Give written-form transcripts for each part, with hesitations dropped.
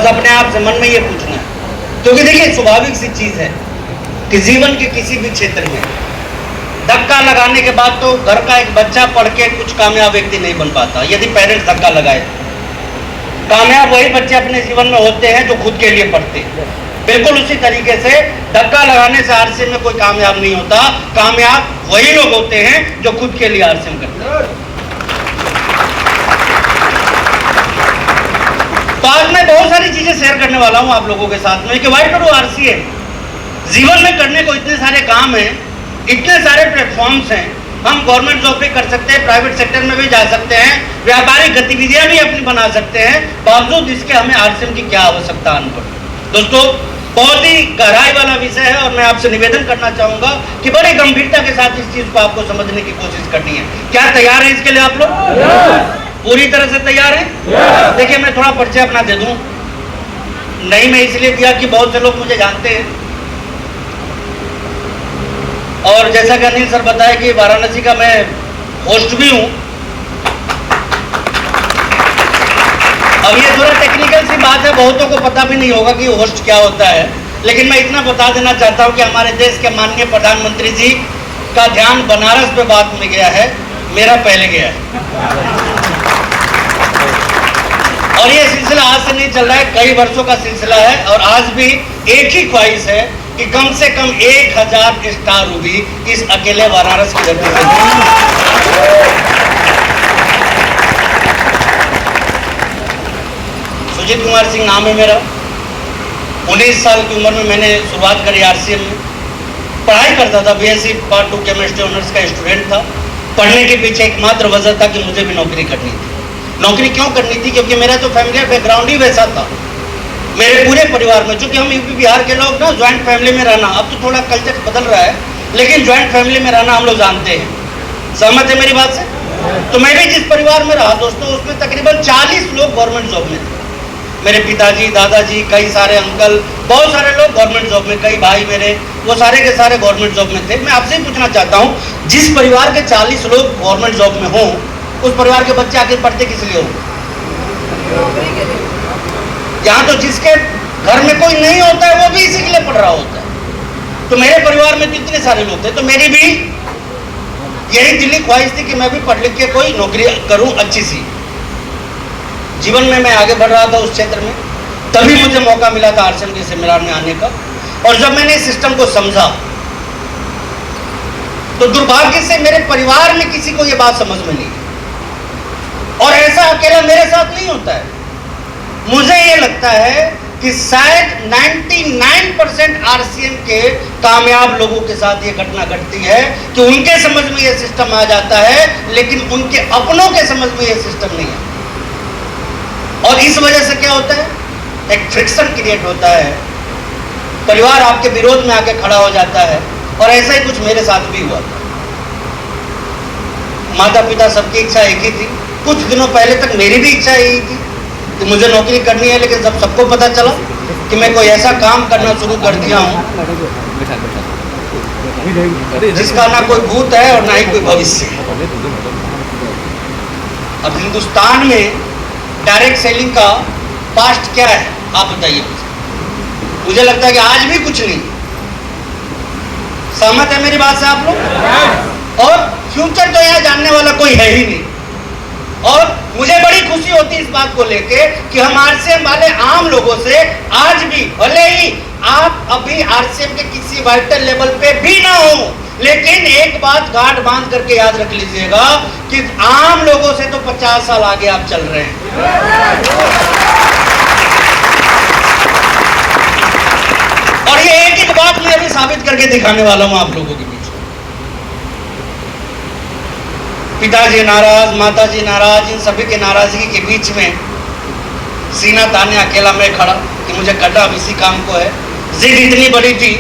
बस अपने आप से मन में ये पूछना है, क्योंकि देखिए स्वाभाविक सी चीज है कि जीवन के किसी भी क्षेत्र में धक्का लगाने के बाद तो घर का एक बच्चा पढ़ के कुछ कामयाब व्यक्ति नहीं बन पाता। यदि पेरेंट्स धक्का लगाए तो कामयाब वही बच्चे अपने जीवन में होते हैं जो खुद के लिए पढ़ते हैं। बिल्कुल उसी तरीके से धक्का लगाने से आरसीएम में कोई कामयाब नहीं होता। कामयाब वही लोग होते हैं जो खुद के लिए आरसीएम करते हैं। तो आज मैं बहुत सारी चीजें शेयर करने वाला हूं आप लोगों के साथ में कि वाई टू डू आरसीएम। जीवन में करने को इतने सारे काम हैं, इतने सारे प्लेटफॉर्म्स हैं। हम गवर्नमेंट जॉब भी कर सकते हैं, प्राइवेट सेक्टर में भी जा सकते हैं, व्यापारिक गतिविधियां भी अपनी बना सकते हैं। बावजूद इसके हमें आरसीएम की क्या आवश्यकता आन पड़ी। दोस्तों बहुत ही गहराई वाला विषय है और मैं आपसे निवेदन करना चाहूंगा कि बड़ी गंभीरता के साथ इस चीज को आपको समझने की कोशिश करनी है। क्या तैयार है इसके लिए आप लोग? पूरी तरह से तैयार है? देखिए मैं थोड़ा परिचय अपना दे दूं। नहीं मैं इसलिए दिया कि बहुत से लोग मुझे जानते हैं और जैसा कि अनिल सर बताया कि वाराणसी का मैं होस्ट भी हूं। अब ये थोड़ा टेक्निकल सी बात है, बहुतों को पता भी नहीं होगा कि होस्ट क्या होता है, लेकिन मैं इतना बता देना चाहता हूं कि हमारे देश के माननीय प्रधानमंत्री जी का ध्यान बनारस पे बात में गया है, मेरा पहले गया है। और ये सिलसिला आज से नहीं चल रहा है, कई वर्षों का सिलसिला है और आज भी एक ही ख्वाहिश है कि कम से कम 1000 स्टार रूबी इस अकेले वाराणसी की धरती से। सुजीत कुमार सिंह नाम है मेरा। 19 साल की उम्र में मैंने शुरुआत करी आरसीएम में। पढ़ाई करता था, बीएससी पार्ट 2 केमिस्ट्री ऑनर्स का स्टूडेंट था। पढ़ने के पीछे एकमात्र वजह था कि मुझे भी नौकरी करनी थी। नौकरी क्यों करनी थी? क्योंकि मेरा तो फैमिली बैकग्राउंड ही वैसा था। मेरे पूरे परिवार में, चूंकि हम यूपी बिहार के लोग ना ज्वाइंट फैमिली में रहना, अब तो थोड़ा कल्चर बदल रहा है, लेकिन ज्वाइंट फैमिली में रहना हम लोग जानते हैं। सहमत है मेरी बात से? तो मैं भी जिस परिवार में रहा दोस्तों, उसमें तकरीबन 40 लोग गवर्नमेंट जॉब में थे। मेरे पिताजी, दादाजी, कई सारे अंकल, बहुत सारे लोग गवर्नमेंट जॉब में, कई भाई मेरे, वो सारे के सारे गवर्नमेंट जॉब में थे। मैं आपसे ही पूछना चाहता हूँ, जिस परिवार के 40 लोग गवर्नमेंट जॉब में हों, उस परिवार के बच्चे आखिर पढ़ते किस लिए हों? यहाँ तो जिसके घर में कोई नहीं होता है वो भी इसी के लिए पढ़ रहा होता है। तो मेरे परिवार में तो इतने सारे लोग थे, तो मेरी भी यही दिली ख्वाहिश थी कि मैं भी पढ़ लिख के कोई नौकरी करूं अच्छी सी। जीवन में मैं आगे बढ़ रहा था उस क्षेत्र में, तभी मुझे मौका मिला था आरसीएम के सेमिनार में आने का। और जब मैंने इस सिस्टम को समझा तो दुर्भाग्य से मेरे परिवार में किसी को यह बात समझ में नहीं। और ऐसा अकेला मेरे साथ नहीं होता है। मुझे ये लगता है कि शायद 99% आरसीएम के कामयाब लोगों के साथ ये घटना घटती है कि उनके समझ में ये सिस्टम आ जाता है, लेकिन उनके अपनों के समझ में ये सिस्टम नहीं है। और इस वजह से क्या होता है? एक फ्रिक्शन क्रिएट होता है, परिवार आपके विरोध में आके खड़ा हो जाता है। और ऐसा ही कुछ मेरे साथ भी हुआ था। माता पिता सबकी इच्छा एक ही थी। कुछ दिनों पहले तक मेरी भी इच्छा यही थी कि मुझे नौकरी करनी है, लेकिन जब सबको पता चला कि मैं कोई ऐसा काम करना शुरू कर दिया हूँ जिसका ना कोई भूत है और ना ही कोई भविष्य है। अब हिंदुस्तान में डायरेक्ट सेलिंग का पास्ट क्या है आप बताइए मुझे। मुझे लगता है कि आज भी कुछ नहीं। सहमत है मेरी बात से आप लोग? और फ्यूचर तो यहाँ जानने वाला कोई है ही नहीं। और मुझे बड़ी खुशी होती है इस बात को लेके कि हम आरसीएम वाले आम लोगों से आज भी, भले ही आप अभी आरसीएम के किसी वाइटल लेवल पे भी ना हो, लेकिन एक बात गांठ बांध करके याद रख लीजिएगा कि आम लोगों से तो 50 साल आगे आप चल रहे हैं। और ये एक एक बात मैं अभी साबित करके दिखाने वाला हूं आप लोगों के बीच। पिताजी नाराज, माताजी नाराज, इन सभी के नाराजगी के बीच में सीना ताने अकेला मैं खड़ा कि मुझे करना अब इसी काम को है। जिद इतनी बड़ी थी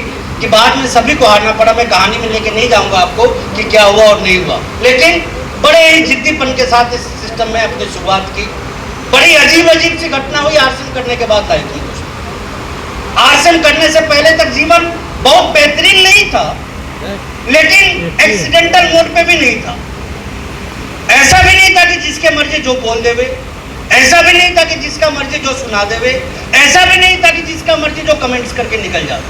कि बाद में सभी को हारना पड़ा। मैं कहानी में लेके नहीं जाऊंगा आपको कि क्या हुआ और नहीं हुआ, लेकिन बड़े ही जिद्दीपन के साथ इस सिस्टम में अपनी शुरुआत की। बड़ी अजीब अजीब सी घटना हुई आरसीएम करने के बाद। आरसीएम करने से पहले तक जीवन बहुत बेहतरीन नहीं था, लेकिन एक्सीडेंटल मोड पे भी नहीं था। ऐसा भी नहीं था कि जिसके मर्जी जो बोल देवे, ऐसा भी नहीं था कि जिसका मर्जी जो सुना देवे, ऐसा भी नहीं था कि जिसका मर्जी जो कमेंट्स करके निकल जाता।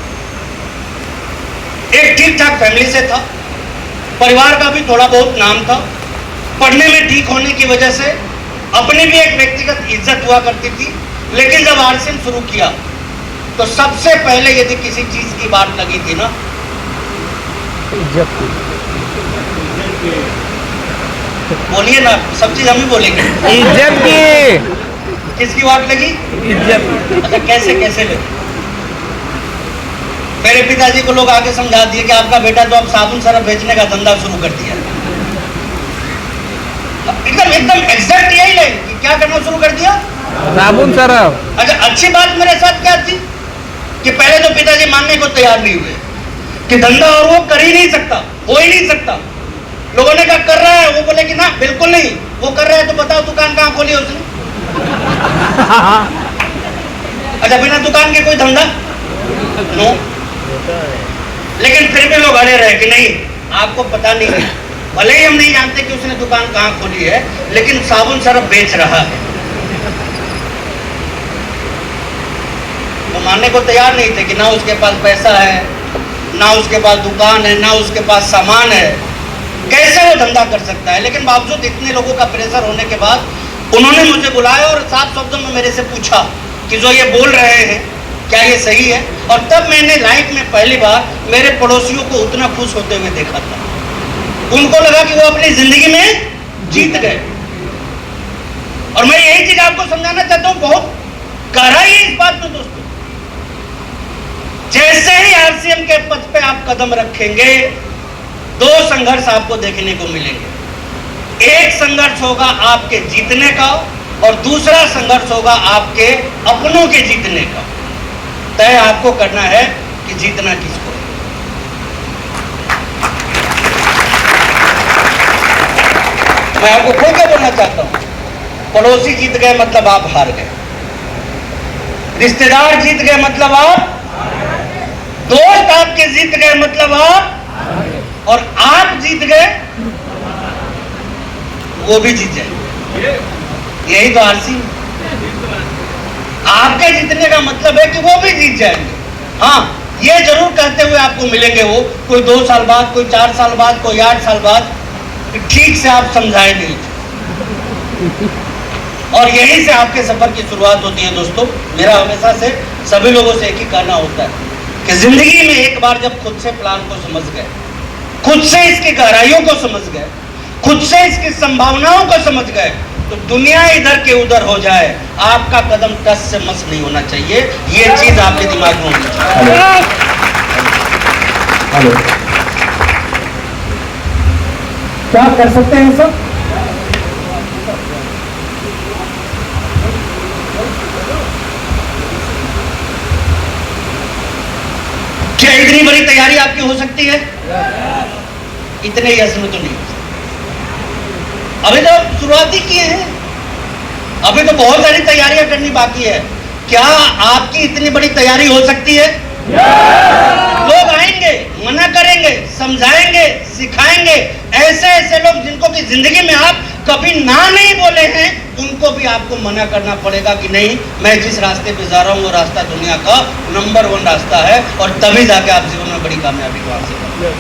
एक ठीक ठाक फैमिली से था, परिवार का भी थोड़ा बहुत नाम था, पढ़ने में ठीक होने की वजह से अपनी भी एक व्यक्तिगत इज्जत हुआ करती थी। लेकिन जब आरसीएम शुरू किया तो सबसे पहले यदि किसी चीज की बात लगी थी ना, बोलिए ना, सब चीज हम ही बोलेंगे। इज्जत की। किसकी बात लगी? इज्जत। अच्छा, कैसे कैसे लगी? मेरे पिताजी को लोग आके समझा दिए कि आपका बेटा तो अब साबुन सरफ बेचने का धंधा शुरू कर दिया। एकदम एकदम एग्जैक्ट यही लाइन कि क्या करना शुरू कर दिया? साबुन सरफ। अच्छा, अच्छी बात मेरे साथ क्या थी कि पहले तो पिताजी मानने को तैयार नहीं हुए कि धंधा और वो कर ही नहीं सकता, हो ही नहीं सकता। लोगों ने कहा कर रहा है, वो बोले कि ना बिल्कुल नहीं, वो कर रहा है तो बताओ दुकान कहाँ खोली उसने? अच्छा, बिना दुकान के कोई धंधा? नो। लेकिन फिर भी लोग अड़े रहे कि नहीं, आपको पता नहीं है, भले ही हम नहीं जानते कि उसने दुकान कहाँ खोली है, लेकिन साबुन सरफ बेच रहा है। वो मानने को तैयार नहीं थे कि ना उसके पास पैसा है, ना उसके पास दुकान है, ना उसके पास सामान है, कैसे वो धंधा कर सकता है। लेकिन बावजूद इतने लोगों का प्रेशर होने के बाद उन्होंने मुझे बुलाया और साफ शब्दों में मेरे से पूछा कि जो ये बोल रहे हैं क्या ये सही है? और तब मैंने लाइफ में पहली बार मेरे पड़ोसियों को उतना खुश होते हुए देखा था। उनको लगा कि वो अपनी जिंदगी में जीत गए। और मैं यही चीज आपको समझाना चाहता हूं, बहुत गहराई है इस बात में दोस्तों। जैसे ही आरसीएम के पद पे आप कदम रखेंगे, दो संघर्ष आपको देखने को मिलेंगे। एक संघर्ष होगा आपके जीतने का और दूसरा संघर्ष होगा आपके अपनों के जीतने का। तय आपको करना है कि जीतना किसको है। मैं आपको खोल के बोलना चाहता हूं, पड़ोसी जीत गए मतलब आप हार गए, रिश्तेदार जीत गए मतलब आप, दोस्त आपके जीत गए मतलब आप, और आप जीत गए वो भी जीत जाए। यही तो आरसी। आपके जीतने का मतलब है कि वो भी जीत जाएंगे। हाँ, ये जरूर कहते हुए आपको मिलेंगे वो, कोई 2 साल बाद, कोई 4 साल बाद, कोई 8 साल बाद, ठीक से आप समझाए नहीं। और यहीं से आपके सफर की शुरुआत होती है दोस्तों। मेरा हमेशा से सभी लोगों से एक ही कहना होता है कि जिंदगी में एक बार जब खुद से प्लान को समझ गए, खुद से इसकी गहराइयों को समझ गए, खुद से इसकी संभावनाओं को समझ गए, तो दुनिया इधर के उधर हो जाए, आपका कदम टस से मस नहीं होना चाहिए। ये चीज आपके दिमाग में होनी चाहिए। हेलो, क्या कर सकते हैं सब? क्या इतनी बड़ी तैयारी आपकी हो सकती है? इतने यश में तो नहीं। अभी तो शुरुआत ही किए हैं, अभी तो बहुत सारी तैयारियां करनी बाकी है। क्या आपकी इतनी बड़ी तैयारी हो सकती है? लोग आएंगे, मना करेंगे, समझाएंगे, सिखाएंगे। ऐसे ऐसे लोग जिनको की जिंदगी में आप कभी ना नहीं बोले हैं, उनको भी आपको मना करना पड़ेगा कि नहीं, मैं जिस रास्ते पे जा रहा हूँ वो रास्ता दुनिया का नंबर 1 रास्ता है, और तभी जाके आप जीवन में बड़ी कामयाबी को हासिल करेंगे।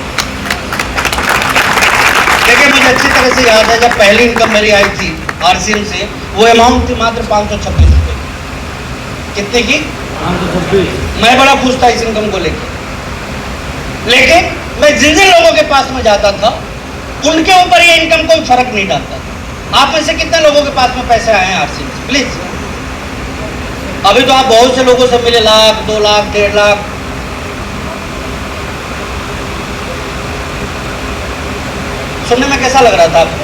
देखिए, मुझे अच्छी तरह से याद है जब पहली इनकम मेरी आई थी आरसीएम से, वो अमाउंट थी मात्र 526 रुपए। कितने की? 526। मैं बड़ा खुश था इस इनकम को लेकर, लेकिन मैं जिन जिन लोगों के पास में जाता था उनके ऊपर ये इनकम कोई फर्क नहीं डालता था। आप में से कितने लोगों के पास में पैसे आए हैं आरसीएम से? प्लीज। अभी तो आप बहुत से लोगों से मिले, 1 लाख, 2 लाख, 1.5 लाख। सुनने में कैसा लग रहा था आपको?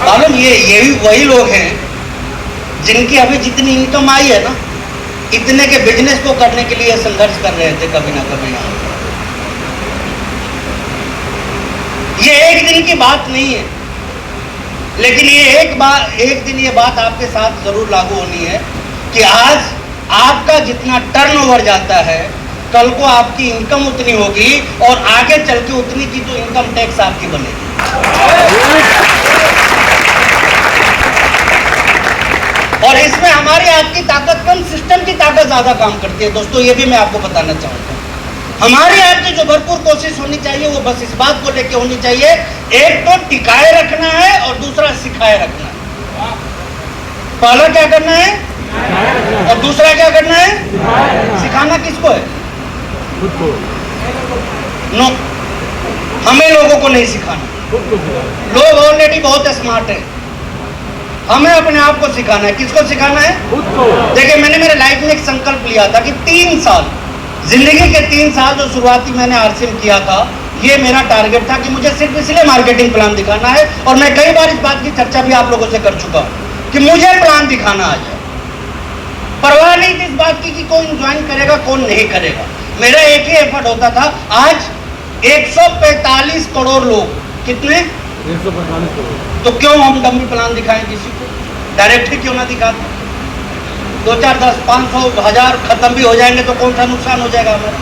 मालूम, ये भी वही लोग हैं जिनकी अभी जितनी इनकम आई है ना, इतने के बिजनेस को करने के लिए संघर्ष कर रहे थे कभी ना कभी। ये एक दिन की बात नहीं है, लेकिन ये एक दिन ये बात आपके साथ जरूर लागू होनी है कि आज आपका जितना टर्नओवर जाता है, कल को आपकी इनकम उतनी होगी, और आगे चल के उतनी की तो इनकम टैक्स आपकी बनेगी। और इसमें हमारी आपकी ताकत कम, सिस्टम की ताकत ज्यादा काम करती है दोस्तों। ये भी मैं आपको बताना चाहूंगा। हमारी आपकी जो भरपूर कोशिश होनी चाहिए वो बस इस बात को लेकर होनी चाहिए, एक तो टिकाए रखना है और दूसरा सिखाए रखना है। पहला क्या करना है और दूसरा क्या करना है? सिखाना किसको है? नो, हमें लोगों को नहीं सिखाना। लोग ऑलरेडी बहुत स्मार्ट है, हमें अपने आप को सिखाना है। किसको सिखाना है? देखिए, मैंने मेरे लाइफ में एक संकल्प लिया था कि 3 साल, जिंदगी के 3 साल जो शुरुआती मैंने आरसीएम किया था, ये मेरा टारगेट था कि मुझे सिर्फ इसलिए मार्केटिंग प्लान दिखाना है। और मैं कई बार इस बात की चर्चा भी आप लोगों से कर चुका हूं कि मुझे प्लान दिखाना आ जाए। परवाह नहीं थी इस बात की कि कौन ज्वाइन करेगा कौन नहीं करेगा। मेरा एक ही एफर्ट होता था। आज 145 करोड़ लोग, कितने? 145 करोड़। तो क्यों हम डम्मी प्लान दिखाएं किसी को? डायरेक्ट ही क्यों ना दिखाते? 2, 4, 10, 500, 1000 खत्म भी हो जाएंगे तो कौन सा नुकसान हो जाएगा हमारा?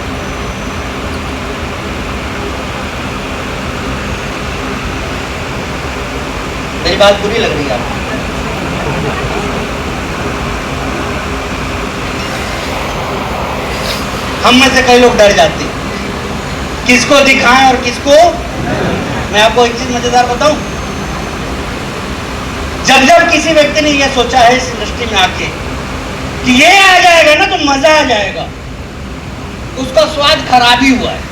मेरी बात बुरी लग रही है आपको? हम में से कई लोग डर जाते हैं किसको दिखाएं और किसको। मैं आपको एक चीज मजेदार बताऊं, जब जब किसी व्यक्ति ने यह सोचा है इस इंडस्ट्री में आके कि ये आ जाएगा ना तो मजा आ जाएगा, उसका स्वाद खराब ही हुआ है।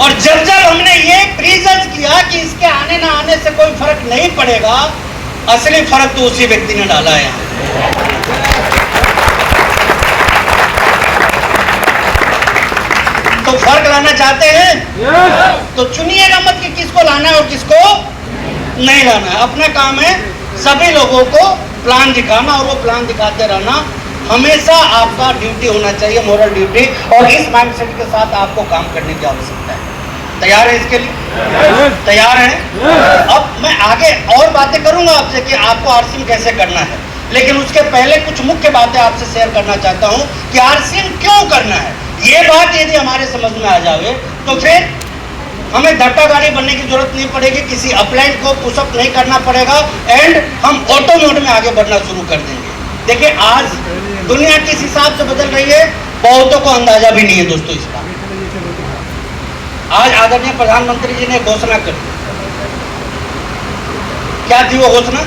और जब जब हमने ये प्रीजज किया कि इसके आने ना आने से कोई फर्क नहीं पड़ेगा, असली फर्क तो उसी व्यक्ति ने डाला है यहाँ। तो फर्क लाना चाहते हैं तो चुनिएगा मत कि किसको लाना है और किसको नहीं लाना है। अपना काम है सभी लोगों को प्लान दिखाना और वो प्लान दिखाते रहना हमेशा आपका ड्यूटी होना चाहिए, मोरल ड्यूटी। और इस माइंडसेट के साथ आपको काम करने की आवश्यकता है। तैयार है इसके लिए? तैयार है? अब मैं आगे और बातें करूंगा आपसे कि आपको आरसीएम कैसे करना है, लेकिन उसके पहले कुछ मुख्य बातें आपसे शेयर करना चाहता हूं कि आरसीएम क्यों करना है। ये बात यदि हमारे समझ में आ जाए तो फिर हमें धक्का गाड़ी बनने की जरूरत नहीं पड़ेगी, किसी अपलाइन को पुशअप नहीं करना पड़ेगा एंड हम ऑटो मोड में आगे बढ़ना शुरू कर देंगे। देखिए, आज दुनिया किस हिसाब से बदल रही है बहुतों को अंदाजा भी नहीं है दोस्तों इसका। आज आदरणीय प्रधानमंत्री जी ने घोषणा कर दी। क्या थी वो घोषणा?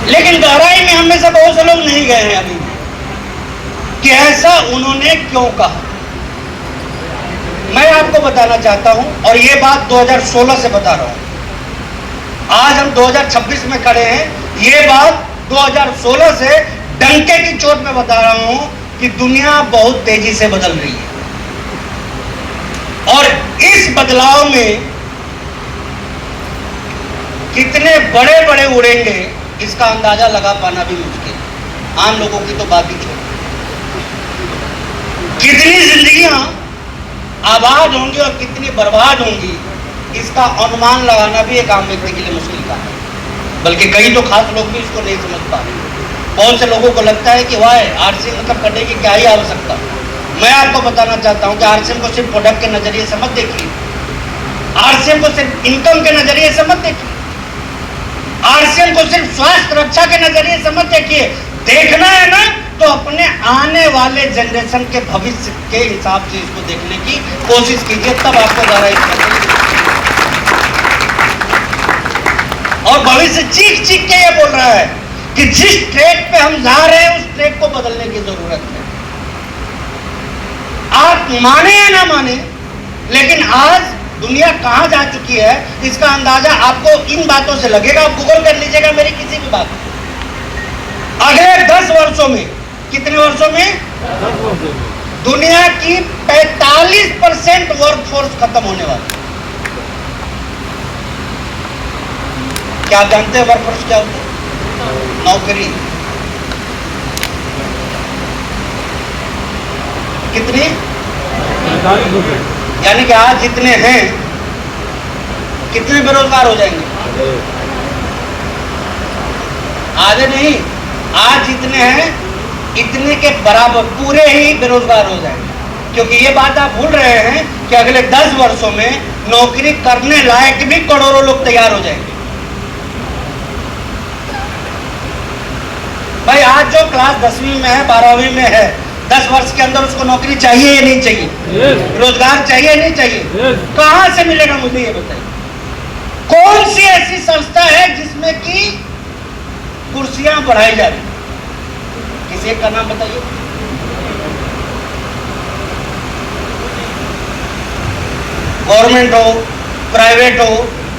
लेकिन गहराई में हम में से बहुत से लोग नहीं गए हैं अभी कि ऐसा उन्होंने क्यों कहा। मैं आपको बताना चाहता हूं और ये बात 2016 से बता रहा हूं। आज हम 2026 में खड़े हैं, ये बात 2016 से डंके की चोट में बता रहा हूं कि दुनिया बहुत तेजी से बदल रही है और इस बदलाव में कितने बड़े बड़े उड़ेंगे इसका अंदाजा लगा पाना भी मुश्किल है। आम लोगों की तो बात ही छोड़, कितनी जिंदगियां आबाद होंगी और कितनी बर्बाद होंगी इसका अनुमान लगाना भी एक आम व्यक्ति के लिए मुश्किल का है। बल्कि कई तो खास लोग भी इसको नहीं समझ पा रहे। बहुत से लोगों को लगता है कि वाह आरसीएम मतलब करने की क्या ही आवश्यकता। मैं आपको बताना चाहता हूं कि आरसीएम को सिर्फ प्रोडक्ट के नजरिए से मत देखिए, आरसीएम को सिर्फ इनकम के नजरिए से मत देखिए, आरसीएम को सिर्फ स्वास्थ्य रक्षा के नजरिए से मत देखिए। देखना है ना तो अपने आने वाले जनरेशन के भविष्य के हिसाब से इसको देखने की कोशिश कीजिए, तब आपको ज्यादा। और भविष्य चीख चीख के ये बोल रहा है कि जिस ट्रैक पे हम जा रहे हैं उस ट्रैक को बदलने की जरूरत है। आप माने या ना माने, लेकिन आज दुनिया कहां जा चुकी है इसका अंदाजा आपको इन बातों से लगेगा। आप गूगल कर लीजिएगा मेरी किसी भी बात। अगले 10 वर्षों में, कितने वर्षों में? दुनिया की 45% वर्कफोर्स खत्म होने वाली। क्या आप जानते हैं वर्कफोर्स क्या होता है? नौकरी। कितनी? यानी कि आज जितने हैं कितने बेरोजगार हो जाएंगे? आधे नहीं, आज जितने हैं इतने के बराबर पूरे ही बेरोजगार हो जाएंगे। क्योंकि ये बात आप भूल रहे हैं कि अगले 10 वर्षों में नौकरी करने लायक भी करोड़ों लोग तैयार हो जाएंगे। भाई आज जो क्लास 10वीं में है, 12वीं में है, 10 वर्ष के अंदर उसको नौकरी चाहिए या नहीं चाहिए? रोजगार चाहिए या नहीं चाहिए? कहां से मिलेगा मुझे ये बताइए। कौन सी ऐसी संस्था है जिसमें कि कुर्सियां बढ़ाई जा रही? किसी एक का नाम बताइए। गवर्नमेंट हो, प्राइवेट हो,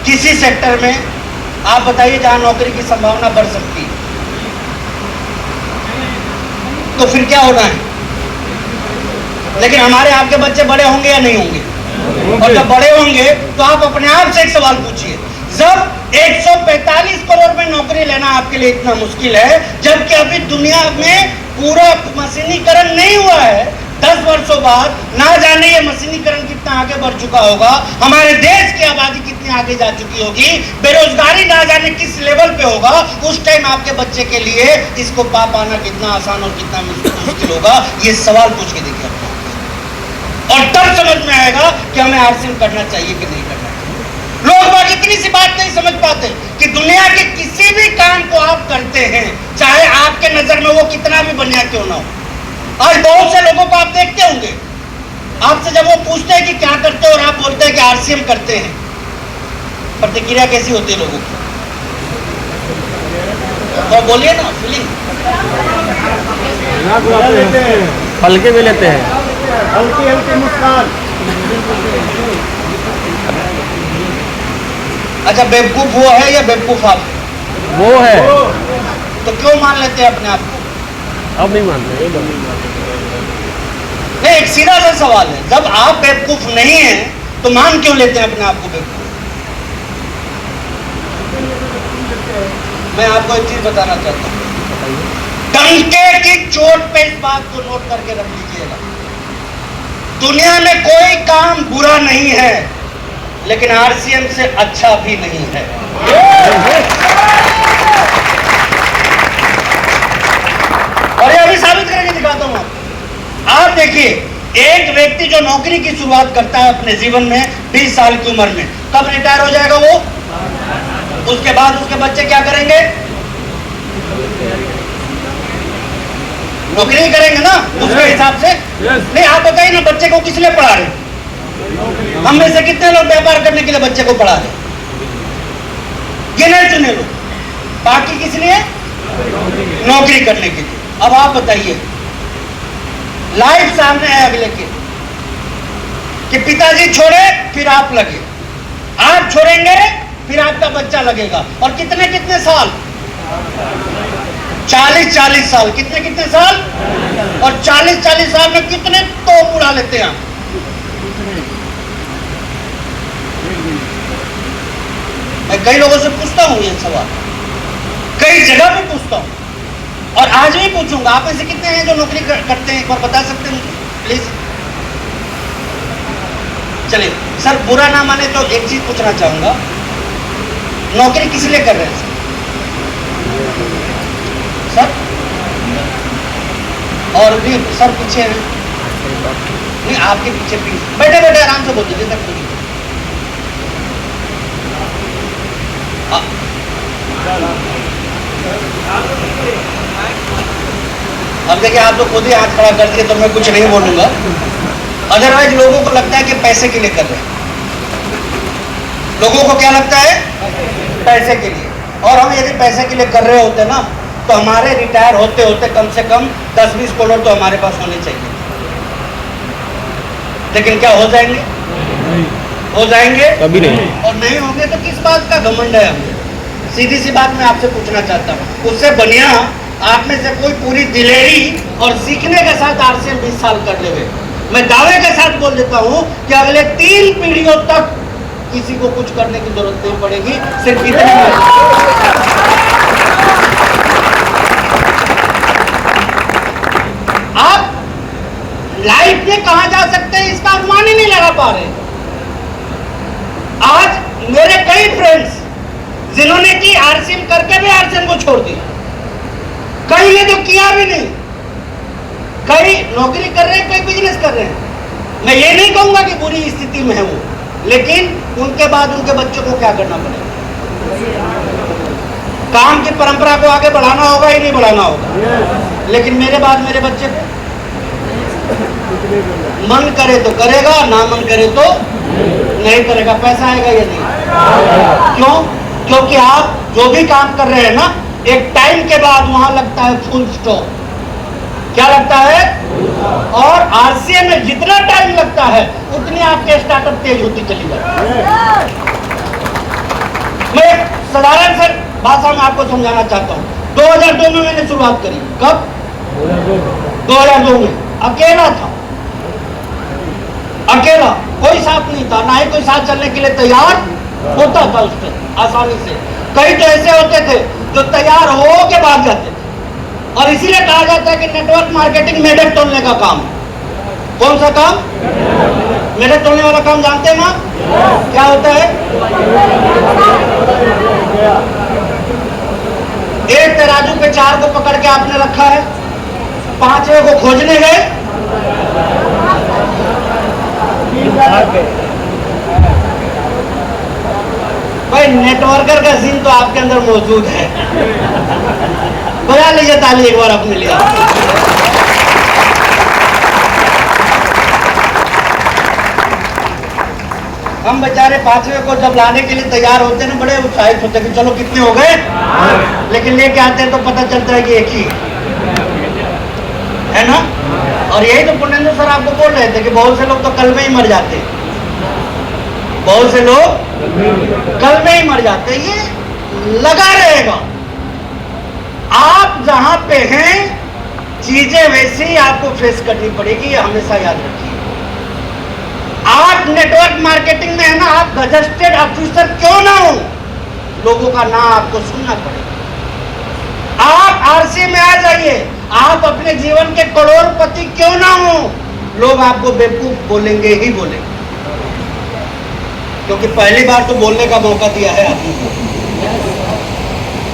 किसी सेक्टर में आप बताइए जहां नौकरी की संभावना बढ़ सकती है। तो फिर क्या होना है? लेकिन हमारे आपके बच्चे बड़े होंगे या नहीं होंगे? और जब बड़े होंगे तो आप अपने आप से एक सवाल पूछिए, जब 145 करोड़ में नौकरी लेना आपके लिए इतना मुश्किल है, जबकि अभी दुनिया में पूरा मशीनीकरण नहीं हुआ है, 10 वर्षों बाद ना जाने ये मशीनीकरण कितना आगे बढ़ चुका होगा, हमारे देश की आबादी कितनी आगे जा चुकी होगी, बेरोजगारी ना जाने किस लेवल पे होगा, उस टाइम आपके बच्चे के लिए इसको पा पाना कितना आसान और कितना मुश्किल होगा, ये सवाल पूछ के देखिए और तब समझ में आएगा कि हमें आरसीएम करना चाहिए कि नहीं करना चाहिए। लोग बाग इतनी सी बात नहीं समझ पाते कि दुनिया के किसी भी काम को आप करते हैं, चाहे आपके नजर में वो कितना भी बढ़िया क्यों ना हो। आज बहुत से लोगों को आप देखते होंगे, आपसे जब वो पूछते हैं कि क्या करते हो और आप बोलते हैं कि आरसीएम करते हैं, प्रतिक्रिया कैसी होती है लोगों की? तो बोलिए ना, फीलिंग हल्के भी लेते हैं, हल्की हल्की मुस्कान। अच्छा, बेवकूफ वो है या बेवकूफ आप? वो है। तो क्यों मान लेते हैं अपने आप को? अब नहीं मानते। नहीं, एक सीधा सा सवाल है, जब आप बेवकूफ नहीं हैं तो मान क्यों लेते हैं अपने आप को बेवकूफ? मैं आपको एक चीज बताना चाहता हूं, डंके की चोट पे इस बात को नोट करके रख लीजिएगा, दुनिया में कोई काम बुरा नहीं है, लेकिन आरसीएम से अच्छा भी नहीं है। और ये अभी साबित करके दिखाता हूं आपको। आप देखिए, एक व्यक्ति जो नौकरी की शुरुआत करता है अपने जीवन में 20 साल की उम्र में, कब रिटायर हो जाएगा वो? उसके बाद उसके बच्चे क्या करेंगे? नौकरी करेंगे ना उसके हिसाब से। नहीं, आप बताइए ना, बच्चे को किस लिए पढ़ा रहे? हम में से कितने लोग व्यापार करने के लिए बच्चे को पढ़ा रहे? गिने चुने लोग, बाकी किस लिए? नौकरी करने के लिए। अब आप बताइए, लाइफ सामने है अगले के, कि पिताजी छोड़े फिर आप लगे, आप छोड़ेंगे फिर आपका बच्चा लगेगा, और कितने कितने साल? 40-40 साल। कितने कितने साल? और 40-40 साल में कितने तोप उड़ा लेते हैं आप? मैं कई लोगों से पूछता हूं ये सवाल, कई जगह पे पूछता हूं, और आज भी पूछूंगा। आप में से कितने हैं जो नौकरी करते हैं? एक बार बता सकते हैं मुझे प्लीज? चलिए सर, बुरा ना माने तो एक चीज पूछना चाहूंगा, नौकरी किस लिए कर रहे हैं सर? और भी सर पीछे हैं, नहीं आपके पीछे प्लीज बैठे बैठे आराम से बोल दीजिए सर। अब देखिए, आप तो खुद ही हाथ खड़ा कर दिए तो मैं कुछ नहीं बोलूंगा। अदरवाइज लोगों को लगता है कि पैसे के लिए कर रहे हैं। लोगों को क्या लगता है? पैसे के लिए। और हम यदि पैसे के लिए कर रहे होते ना, तो हमारे रिटायर होते होते कम से कम 10-20 करोड़ तो हमारे पास होने चाहिए। लेकिन क्या हो जाएंगे? हो जाएंगे? कभी नहीं। और नहीं होंगे तो किस बात का घमंड है हमें? सीधी सी बात मैं आपसे पूछना चाहता हूँ, उससे बढ़िया आप में से कोई पूरी दिलेरी और सीखने के साथ आरसीएम 20 साल कर लेवे। मैं दावे के साथ बोल देता हूँ कि अगले 3 पीढ़ियों तक किसी को कुछ करने की जरूरत नहीं पड़ेगी, सिर्फ इतनी। आप लाइफ में कहां जा सकते हैं इसका अनुमान ही नहीं लगा पा रहे। आज मेरे कई फ्रेंड्स जिन्होंने की आरसीएम करके भी आरसीएम को छोड़ दिया, कई ने तो किया भी नहीं, कई नौकरी कर रहे हैं, कई बिजनेस कर रहे हैं। मैं ये नहीं कहूंगा कि बुरी स्थिति में है वो, लेकिन उनके बाद उनके बच्चों को क्या करना पड़ेगा? काम की परंपरा को आगे बढ़ाना होगा ही नहीं बढ़ाना होगा। लेकिन मेरे बाद मेरे बच्चे को मन करे तो करेगा, ना मन करे तो नहीं करेगा। पैसा आएगा या नहीं? क्यों? क्योंकि आप जो भी काम कर रहे हैं ना, एक टाइम के बाद वहां लगता है फुल स्टॉप। क्या लगता है? और आरसीए में जितना टाइम लगता है उतनी आपके स्टार्टअप तेज होती चली जाती है। मैं एक साधारण से भाषा में आपको समझाना चाहता हूँ। 2002 में मैंने शुरुआत करी। कब? 2002 में। अकेला था, अकेला, कोई साथ नहीं था, ना ही कोई साथ चलने के लिए तैयार होता था उस पर आसानी से। कई तो ऐसे होते थे जो तैयार हो के भाग जाते थे। और इसीलिए कहा जाता है कि नेटवर्क मार्केटिंग मेढक तोलने का काम है। कौन सा काम? मेढक तोलने वाला काम जानते हैं ना? क्या होता है? एक तराजू पे 4 को पकड़ के आपने रखा है, 5वें को खोजने गए, भाई नेटवर्कर का सीन तो आपके अंदर मौजूद है। बजा लीजिए ताली एक बार अपने लिए। हम बेचारे 5वें को जब लाने के लिए तैयार होते हैं ना, बड़े उत्साहित होते हैं कि चलो कितने हो गए, लेकिन लेके आते हैं तो पता चलता है कि एक ही है ना। और यही तो पुण्येंद्र सर आपको बोल रहे थे कि बहुत से लोग तो कल में ही मर जाते हैं, बहुत से लोग कल में ही मर जाते हैं। ये लगा रहेगा। आप जहां पे हैं चीजें वैसी ही आपको फेस करनी पड़ेगी, ये हमेशा याद रखिए। आप नेटवर्क मार्केटिंग में है ना, आप गजेटेड ऑफिसर क्यों ना हो, लोगों का नाम आपको सुनना पड़ेगा। आप आरसी में आ जाइए, आप अपने जीवन के करोड़पति क्यों ना हो, लोग आपको बेवकूफ बोलेंगे ही बोलेंगे। क्योंकि पहली बार तो बोलने का मौका दिया है आपने को।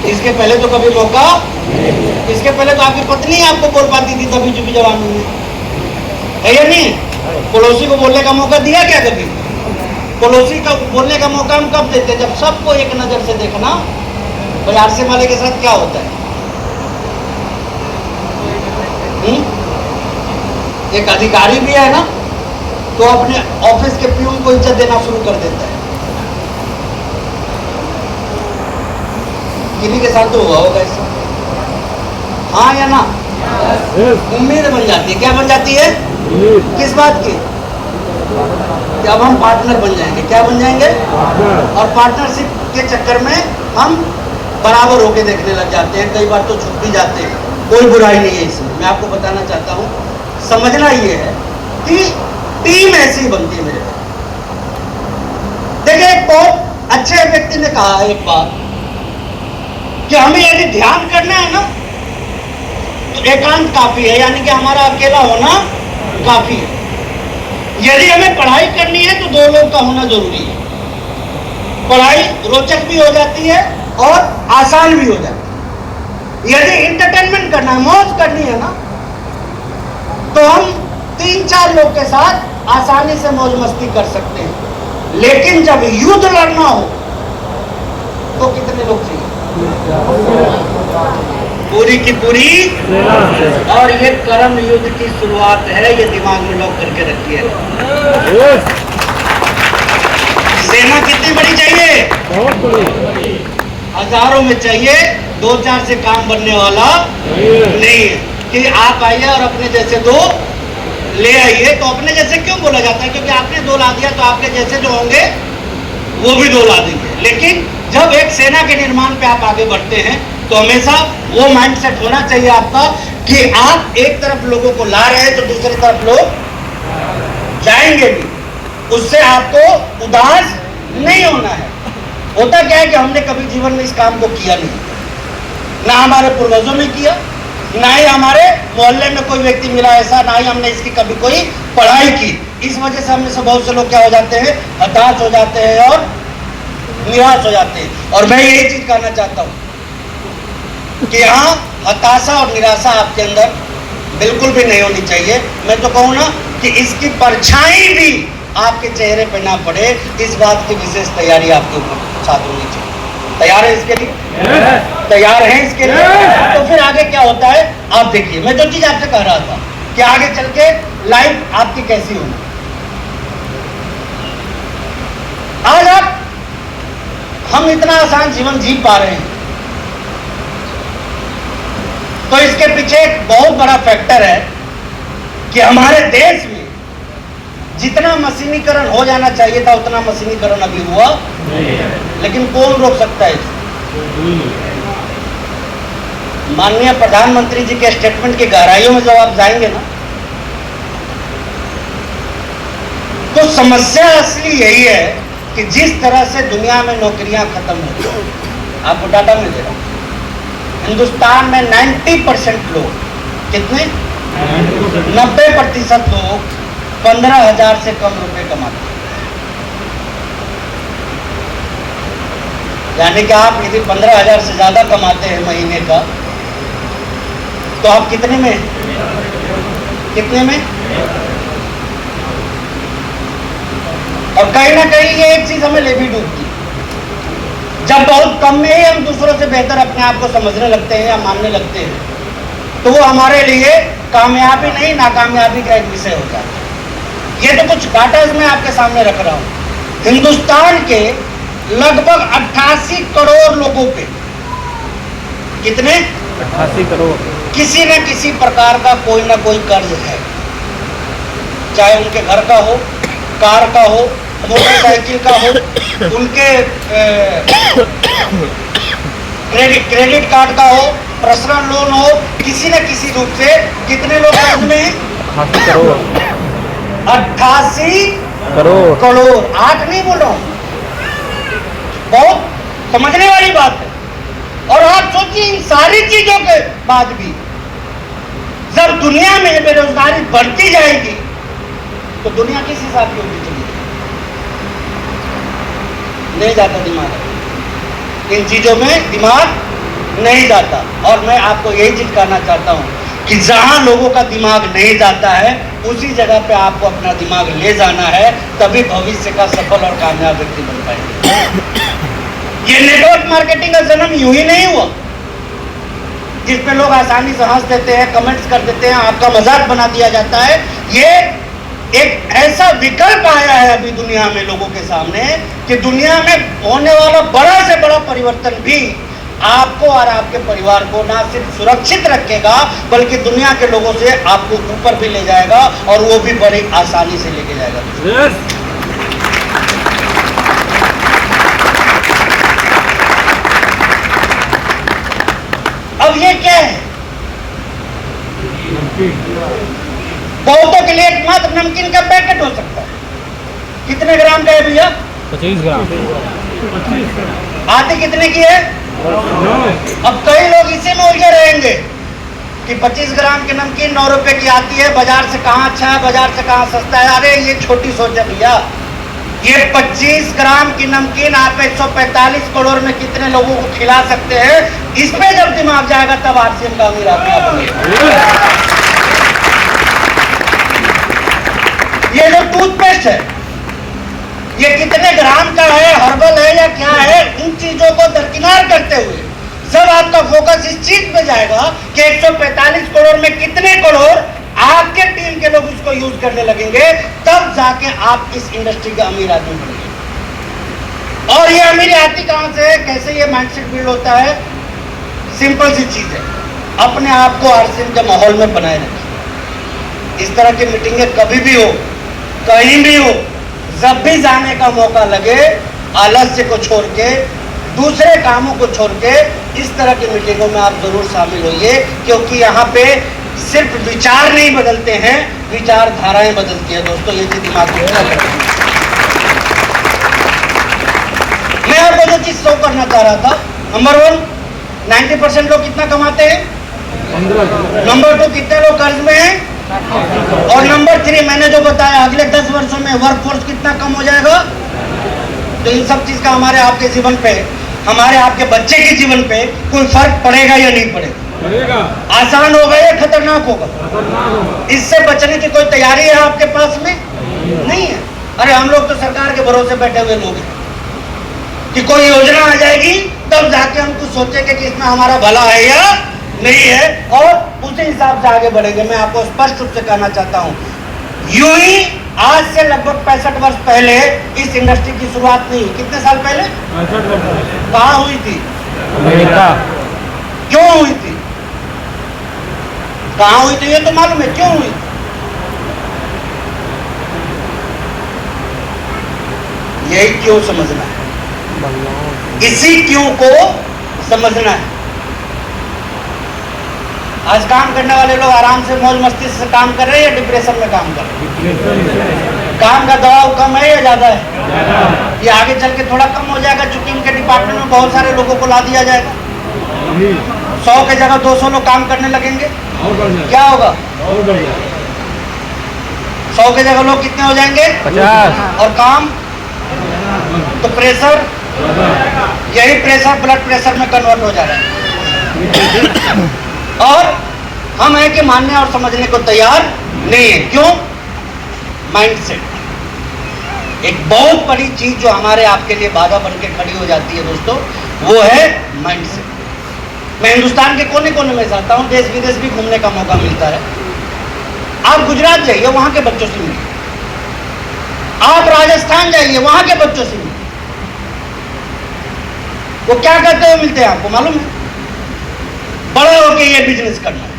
इसके पहले तो कभी मौका, इसके पहले तो आपकी पत्नी आपको बोल पाती थी तभी चुपी जवानी में, है या नहीं? पड़ोसी को बोलने का मौका दिया क्या कभी? पड़ोसी का बोलने का मौका हम कब देते? जब सबको एक नजर से देखना। भाई आरसी वाले के साथ क्या होता है? एक अधिकारी भी है ना, तो अपने ऑफिस के पीयून को इज्जत देना शुरू कर देता है। किन्हीं के साथ तो हुआ होगा ऐसा, हाँ या ना? उम्मीद बन जाती है। क्या बन जाती है? किस बात की? कि अब हम पार्टनर बन जाएंगे। क्या बन जाएंगे? और पार्टनरशिप के चक्कर में हम बराबर होके देखने लग जाते हैं। कई बार तो छूट भी जाते हैं। कोई बुराई नहीं है इसमें। मैं आपको बताना चाहता हूँ, समझना ये है कि टीम ऐसी बनती है मेरे पास। देखिए, एक बहुत अच्छे व्यक्ति ने कहा एक बात कि हमें यदि ध्यान करना है ना तो एकांत काफी है, यानी कि हमारा अकेला होना काफी है। यदि हमें पढ़ाई करनी है तो 2 लोग का होना जरूरी है। पढ़ाई रोचक भी हो जाती है और आसान भी हो जाती है। यदि इंटरटेनमेंट करना है, मौज करनी है ना, तो हम 3-4 लोग के साथ आसानी से मौज मस्ती कर सकते हैं। लेकिन जब युद्ध लड़ना हो तो कितने लोग चाहिए? पूरी की पूरी। और ये कर्म युद्ध की शुरुआत है, ये दिमाग में लॉक करके रखिए। सेना कितनी बड़ी चाहिए? हजारों में चाहिए, 2-4 से काम बनने वाला नहीं है कि आप आइए और अपने जैसे 2 ले आइए। तो अपने जैसे क्यों बोला जाता है? क्योंकि आपने 2 ला दिया तो आपके जैसे जो होंगे वो भी 2 ला देंगे। लेकिन जब एक सेना के निर्माण पे आप आगे बढ़ते हैं तो हमेशा वो माइंडसेट होना चाहिए आपका कि आप एक तरफ लोगों को ला रहे हैं तो दूसरी तरफ लोग जाएंगे भी। उससे आपको उदास नहीं होना है। होता क्या है कि हमने कभी जीवन में इस काम को किया नहीं, ना हमारे पूर्वजों ने किया, ना ही हमारे मोहल्ले में कोई व्यक्ति मिला ऐसा, ना ही हमने इसकी कभी कोई पढ़ाई की। इस वजह से हमने से बहुत से लोग क्या हो जाते हैं? हताश हो जाते हैं और निराश हो जाते हैं। और मैं यही चीज कहना चाहता हूं कि यहाँ हताशा और निराशा आपके अंदर बिल्कुल भी नहीं होनी चाहिए। मैं तो कहूँ ना कि इसकी परछाई भी आपके चेहरे पे ना पड़े, इस बात की विशेष तैयारी आपके ऊपर साथ होनी चाहिए। तैयार है इसके लिए? तैयार है इसके लिए? तो फिर आगे क्या होता है आप देखिए। मैं जो चीज आपसे कह रहा था कि आगे चल के लाइफ आपकी कैसी होगी। आज हम इतना आसान जीवन जी पा रहे हैं, तो इसके पीछे एक बहुत बड़ा फैक्टर है कि हमारे देश में जितना मशीनीकरण हो जाना चाहिए था उतना मशीनीकरण अभी हुआ नहीं है। लेकिन कौन रोक सकता है इसको? माननीय प्रधानमंत्री जी के स्टेटमेंट की गहराइयों में जब आप जाएंगे ना, तो समस्या असली यही है कि जिस तरह से दुनिया में नौकरियां खत्म हो गई, आपको डाटा में दे रहा हूं, हिंदुस्तान में 90% लोग, कितने 90% लोग 15,000 से कम रुपए कमाते हैं। यानी कि आप यदि 15,000 से ज्यादा कमाते हैं महीने का, तो आप कितने में और कहीं ना कहीं ये एक चीज हमें ले भी डूबती है। जब बहुत कम में ही हम दूसरों से बेहतर अपने आप को समझने लगते हैं या मानने लगते हैं, तो वो हमारे लिए कामयाबी नहीं नाकामयाबी का एक विषय हो जाता है। ये तो कुछ डाटा मैं आपके सामने रख रहा हूं। हिंदुस्तान के लगभग 88 करोड़ लोगों पे, कितने 88 करोड़ किसी न किसी प्रकार का कोई ना कोई कर्ज है, चाहे उनके घर का हो, कार का हो, मोटरसाइकिल का हो, उनके क्रेडिट कार्ड का हो, पर्सनल लोन हो, किसी न किसी रूप से कितने लोग कर्ज में हैं? 88 करोड़ 88 करोड़ 8 नहीं बोल रहा हूं, बहुत समझने वाली बात है। और आप सोचिए इन सारी चीजों के बाद भी जब दुनिया में बेरोजगारी बढ़ती जाएगी तो दुनिया किस हिसाब की होगी चलेगी? नहीं जाता दिमाग, इन चीजों में दिमाग नहीं जाता। और मैं आपको यही चीज कहना चाहता हूं कि जहां लोगों का दिमाग नहीं जाता है उसी जगह पे आपको अपना दिमाग ले जाना है, तभी भविष्य का सफल और कामयाब व्यक्ति बन पाएंगे। ये नेटवर्क मार्केटिंग का जन्म यूं ही नहीं हुआ, जिसपे लोग आसानी से हंस देते हैं, कमेंट्स कर देते हैं, आपका मजाक बना दिया जाता है। ये एक ऐसा विकल्प आया है अभी दुनिया में लोगों के सामने कि दुनिया में होने वाला बड़ा से बड़ा परिवर्तन भी आपको और आपके परिवार को ना सिर्फ सुरक्षित रखेगा बल्कि दुनिया के लोगों से आपको ऊपर भी ले जाएगा, और वो भी बड़ी आसानी से लेके जाएगा। अब ये क्या है? बहुतों के लिए एकमात्र नमकीन का पैकेट हो सकता है। कितने ग्राम का है भैया? 25 ग्राम। आती कितने की है? अब कई लोग इसी में उलझे रहेंगे कि 25 ग्राम की नमकीन 9 रुपए की आती है, बाजार से कहाँ अच्छा है, बाजार से कहाँ सस्ता है। अरे ये छोटी सोच है भैया। ये 25 ग्राम की नमकीन आप 145 करोड़ में कितने लोगों को खिला सकते हैं? इस पे जब दिमाग जाएगा तब आरसीएम का अमीर आदमी। ये जो टूथपेस्ट है ये कितने ग्राम का है, हर्बल है या क्या है, इन चीजों को दरकिनार करते हुए जब आपका फोकस इस चीज पे जाएगा कि 145 करोड़ में कितने करोड़ आपके टीम के लोग इसको यूज करने लगेंगे, तब जाके आप इस इंडस्ट्री के अमीर आदमी बनेंगे। और ये अमीरी आती कहां से है, कैसे ये माइंडसेट बिल्ड होता है? सिंपल सी चीज है, अपने आप को आरसीएम के माहौल में बनाए रखिए। इस तरह की मीटिंगें कभी भी हो, कहीं भी हो, जब भी जाने का मौका लगे, आलस्य को छोड़ के, दूसरे कामों को छोड़ के इस तरह की मीटिंगों में आप जरूर शामिल होइए, क्योंकि यहाँ पे सिर्फ विचार नहीं बदलते हैं, विचारधाराएं बदलती है। दोस्तों ये चीज दिमाग में रखना। मैं आपको जो चीज शो करना चाह रहा था, नंबर 1 90% लोग कितना कमाते हैं, नंबर 2 कितने लोग कर्ज में हैं, और नंबर 3 मैंने जो बताया अगले 10 वर्षों में वर्कफोर्स कितना कम हो जाएगा। तो इन सब चीज का हमारे आपके जीवन पे, हमारे आपके बच्चे के जीवन पे कोई फर्क पड़ेगा या नहीं पड़ेगा? बढ़ेगा। आसान होगा या खतरनाक होगा? खतरनाक होगा। इससे बचने की कोई तैयारी है आपके पास में? नहीं है। अरे हम लोग तो सरकार के भरोसे बैठे हुए लोग हैं कि कोई योजना आ जाएगी तब जाके हम कुछ सोचेंगे कि इसमें हमारा भला है या नहीं है, और उसी हिसाब से आगे बढ़ेंगे। मैं आपको स्पष्ट रूप से कहना चाहता हूं, यूं ही आज से लगभग 65 वर्ष पहले इस इंडस्ट्री की शुरुआत नहीं हुई। कितने साल पहले? 65 वर्ष। कहाँ हुई थी? अमेरिका। क्यों हुई थी? कहाँ हुई थी ये तो मालूम है, क्यों हुई? यही क्यों समझना है, इसी क्यों को समझना है। आज काम करने वाले लोग आराम से मौज मस्ती से काम कर रहे हैं या डिप्रेशन में काम कर रहे हैं? काम का दबाव कम है या ज्यादा है? ये आगे चल के थोड़ा कम हो जाएगा, चूंकि इनके डिपार्टमेंट में बहुत सारे लोगों को ला दिया जाएगा। 100 के जगह 200 लोग काम करने लगेंगे, और बढ़ जाएगा। क्या होगा? और बढ़ जाएगा। 100 के जगह लोग कितने हो जाएंगे? 50। और काम तो प्रेशर, यही प्रेशर ब्लड प्रेशर में कन्वर्ट हो जा रहा है। और हम हैं कि मानने और समझने को तैयार नहीं है। क्यों? माइंडसेट एक बहुत बड़ी चीज जो हमारे आपके लिए बाधा बन के खड़ी हो जाती है दोस्तों, वो है माइंडसेट। मैं हिंदुस्तान के कोने कोने में जाता हूं, देश विदेश भी घूमने का मौका मिलता है। आप गुजरात जाइए, वहां के बच्चों से मिलिए। आप राजस्थान जाइए, वहां के बच्चों से मिलिए। वो क्या करते हुए मिलते हैं आपको मालूम है? बड़ा होके ये बिजनेस करना है,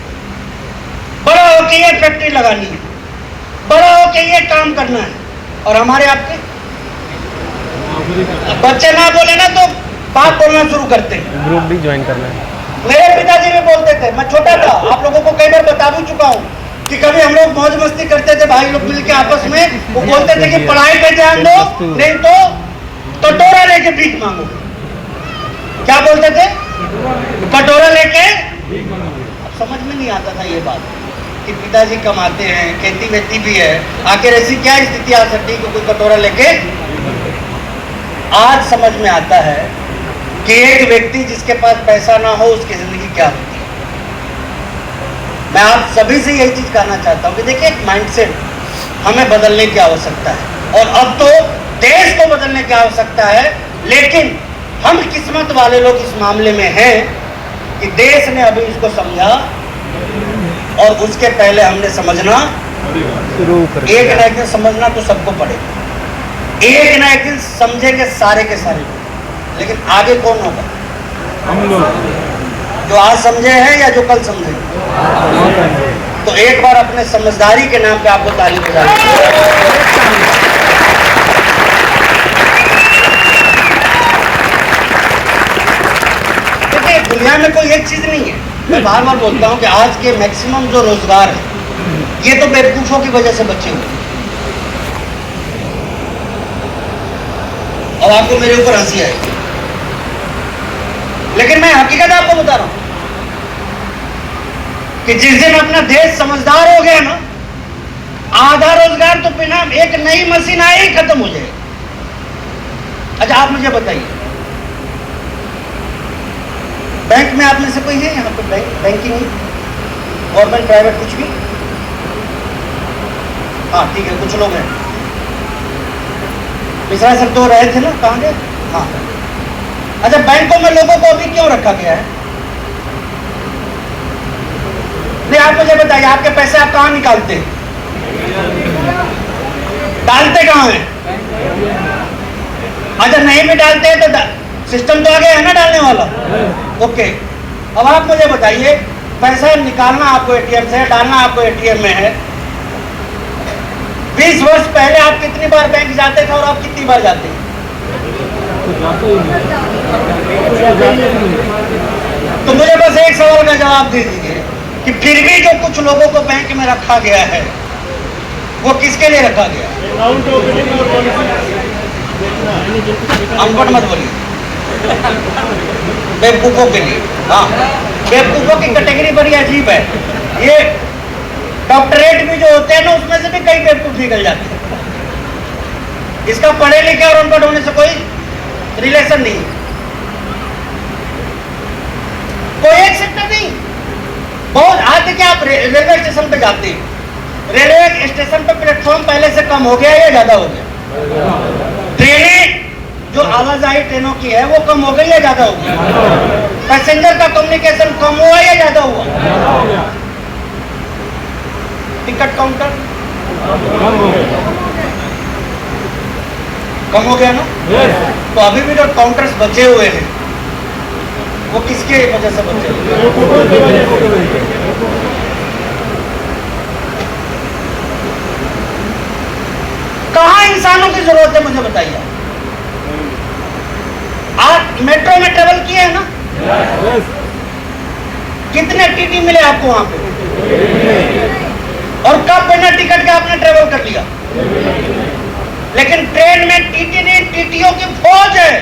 बड़ा होके ये फैक्ट्री लगानी है, बड़ा होके ये काम करना है। और हमारे आपके बच्चे ना बोले ना तो बात बोलना शुरू करते हैं। ग्रुप भी ज्वाइन करना है। मेरे पिताजी भी बोलते थे, मैं छोटा था, आप लोगों को कई बार बता भी चुका हूं कि कभी हम लोग मौज मस्ती करते थे भाई लोग मिलके आपस में, वो बोलते थे कि पढ़ाई पे ध्यान दो, नहीं तो कटोरा लेके भीख मांगो। क्या बोलते थे? कटोरा लेके। अब समझ में नहीं आता था ये बात कि पिताजी कमाते हैं, खेती वेती भी है, आखिर ऐसी क्या स्थिति आ सकती है कि कोई कटोरा लेके। आज समझ में आता है कि एक व्यक्ति जिसके पास पैसा ना हो उसकी जिंदगी क्या होती है। मैं आप सभी से यही चीज कहना चाहता हूं कि देखिए, एक माइंडसेट हमें बदलने की आवश्यकता है, और अब तो देश को बदलने की आवश्यकता है। लेकिन हम किस्मत वाले लोग इस मामले में हैं कि देश ने अभी इसको समझा, और उसके पहले हमने समझना शुरू कर एक ना एक दिन समझना तो सबको पड़ेगा। एक ना एक दिन समझेंगे सारे के सारे लोग, लेकिन आगे कौन होगा? हम लोग जो आज समझे हैं या जो कल समझे? तो एक बार अपने समझदारी के नाम पे आपको ताली बजानी चाहिए। देखिए, दुनिया में कोई एक चीज नहीं है। मैं बार बार बोलता हूं कि आज के मैक्सिमम जो रोजगार है ये तो बेवकूफों की वजह से बचे हुए हैं। और आपको मेरे ऊपर हंसी आएगी, लेकिन मैं हकीकत आपको बता रहा हूं कि जिस दिन अपना देश समझदार हो गया ना, आधा रोजगार तो बिना एक नई मशीन आए ही खत्म हो जाएगा। अच्छा, आप मुझे बताइए, बैंक में आप में से कोई है यहाँ पे? बैंकिंग, गवर्नमेंट, प्राइवेट, कुछ भी? हाँ ठीक है, कुछ लोग हैं। मिश्रा सर तो रहे थे ना, कहाँ गए? हाँ। अच्छा, बैंकों में लोगों को अभी क्यों रखा गया है? नहीं, आप मुझे बताइए, आपके पैसे आप कहाँ निकालते हैं? डालते कहाँ हैं? अच्छा, नहीं भी डालते हैं तो सिस्टम तो आ गया है ना डालने वाला। ओके, अब आप मुझे बताइए, पैसा निकालना आपको एटीएम से है, डालना आपको एटीएम में है। 20 वर्ष पहले आप कितनी बार बैंक जाते थे और आप कितनी बार जाते हैं? तो मुझे बस एक सवाल का जवाब दे दीजिए कि फिर भी जो कुछ लोगों को बैंक में रखा गया है वो किसके लिए रखा गया? अनपढ़ मत बोलिए, बेवकूफों के लिए। हाँ, बेवकूफों की कैटेगरी बड़ी अजीब है। ये डॉक्टरेट भी जो होते हैं ना, उसमें से भी कई बेवकूफ निकल जाते हैं। इसका पढ़े लिखे और अनपढ़ होने से कोई रिलेशन नहीं, कोई एक सेक्टर नहीं। रेलवे स्टेशन पे जाते हैं, रेलवे स्टेशन पे प्लेटफॉर्म पहले से कम हो गया या ज्यादा हो गया? ट्रेनें जो आवाजाही ट्रेनों की है वो कम हो गई या ज्यादा हो गई? पैसेंजर का कम्युनिकेशन कम हुआ या ज्यादा हुआ? टिकट काउंटर कम हो गया ना? तो अभी भी जो काउंटर्स बचे हुए हैं वो किसके वजह से बचे हुए हैं? कहाँ इंसानों की जरूरत है मुझे बताइए। आप मेट्रो में ट्रेवल किए हैं ना? कितने टीटी मिले आपको वहां पे? और कब बिना टिकट के आपने ट्रेवल कर लिया? लेकिन ट्रेन में टीटी नहीं, टीटीओ की फौज है।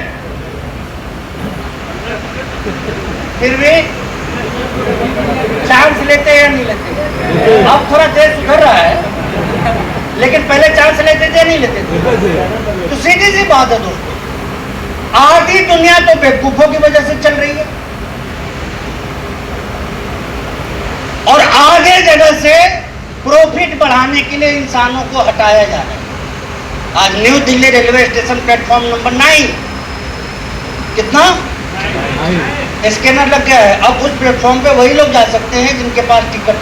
फिर भी चांस लेते हैं या नहीं लेते? अब थोड़ा देश सुधर रहा है, लेकिन पहले चांस लेते थे नहीं लेते थे? तो सीधी सी बात है दोस्तों, आधी दुनिया तो बेवकूफों की वजह से चल रही है और आधे जगह से प्रॉफिट बढ़ाने के लिए इंसानों को हटाया जा रहा है। आज new Delhi railway station platform number 9 कितना स्कैनर लग गया है। अब उस प्लेटफॉर्म पे वही लोग जा सकते हैं जिनके पास टिकट।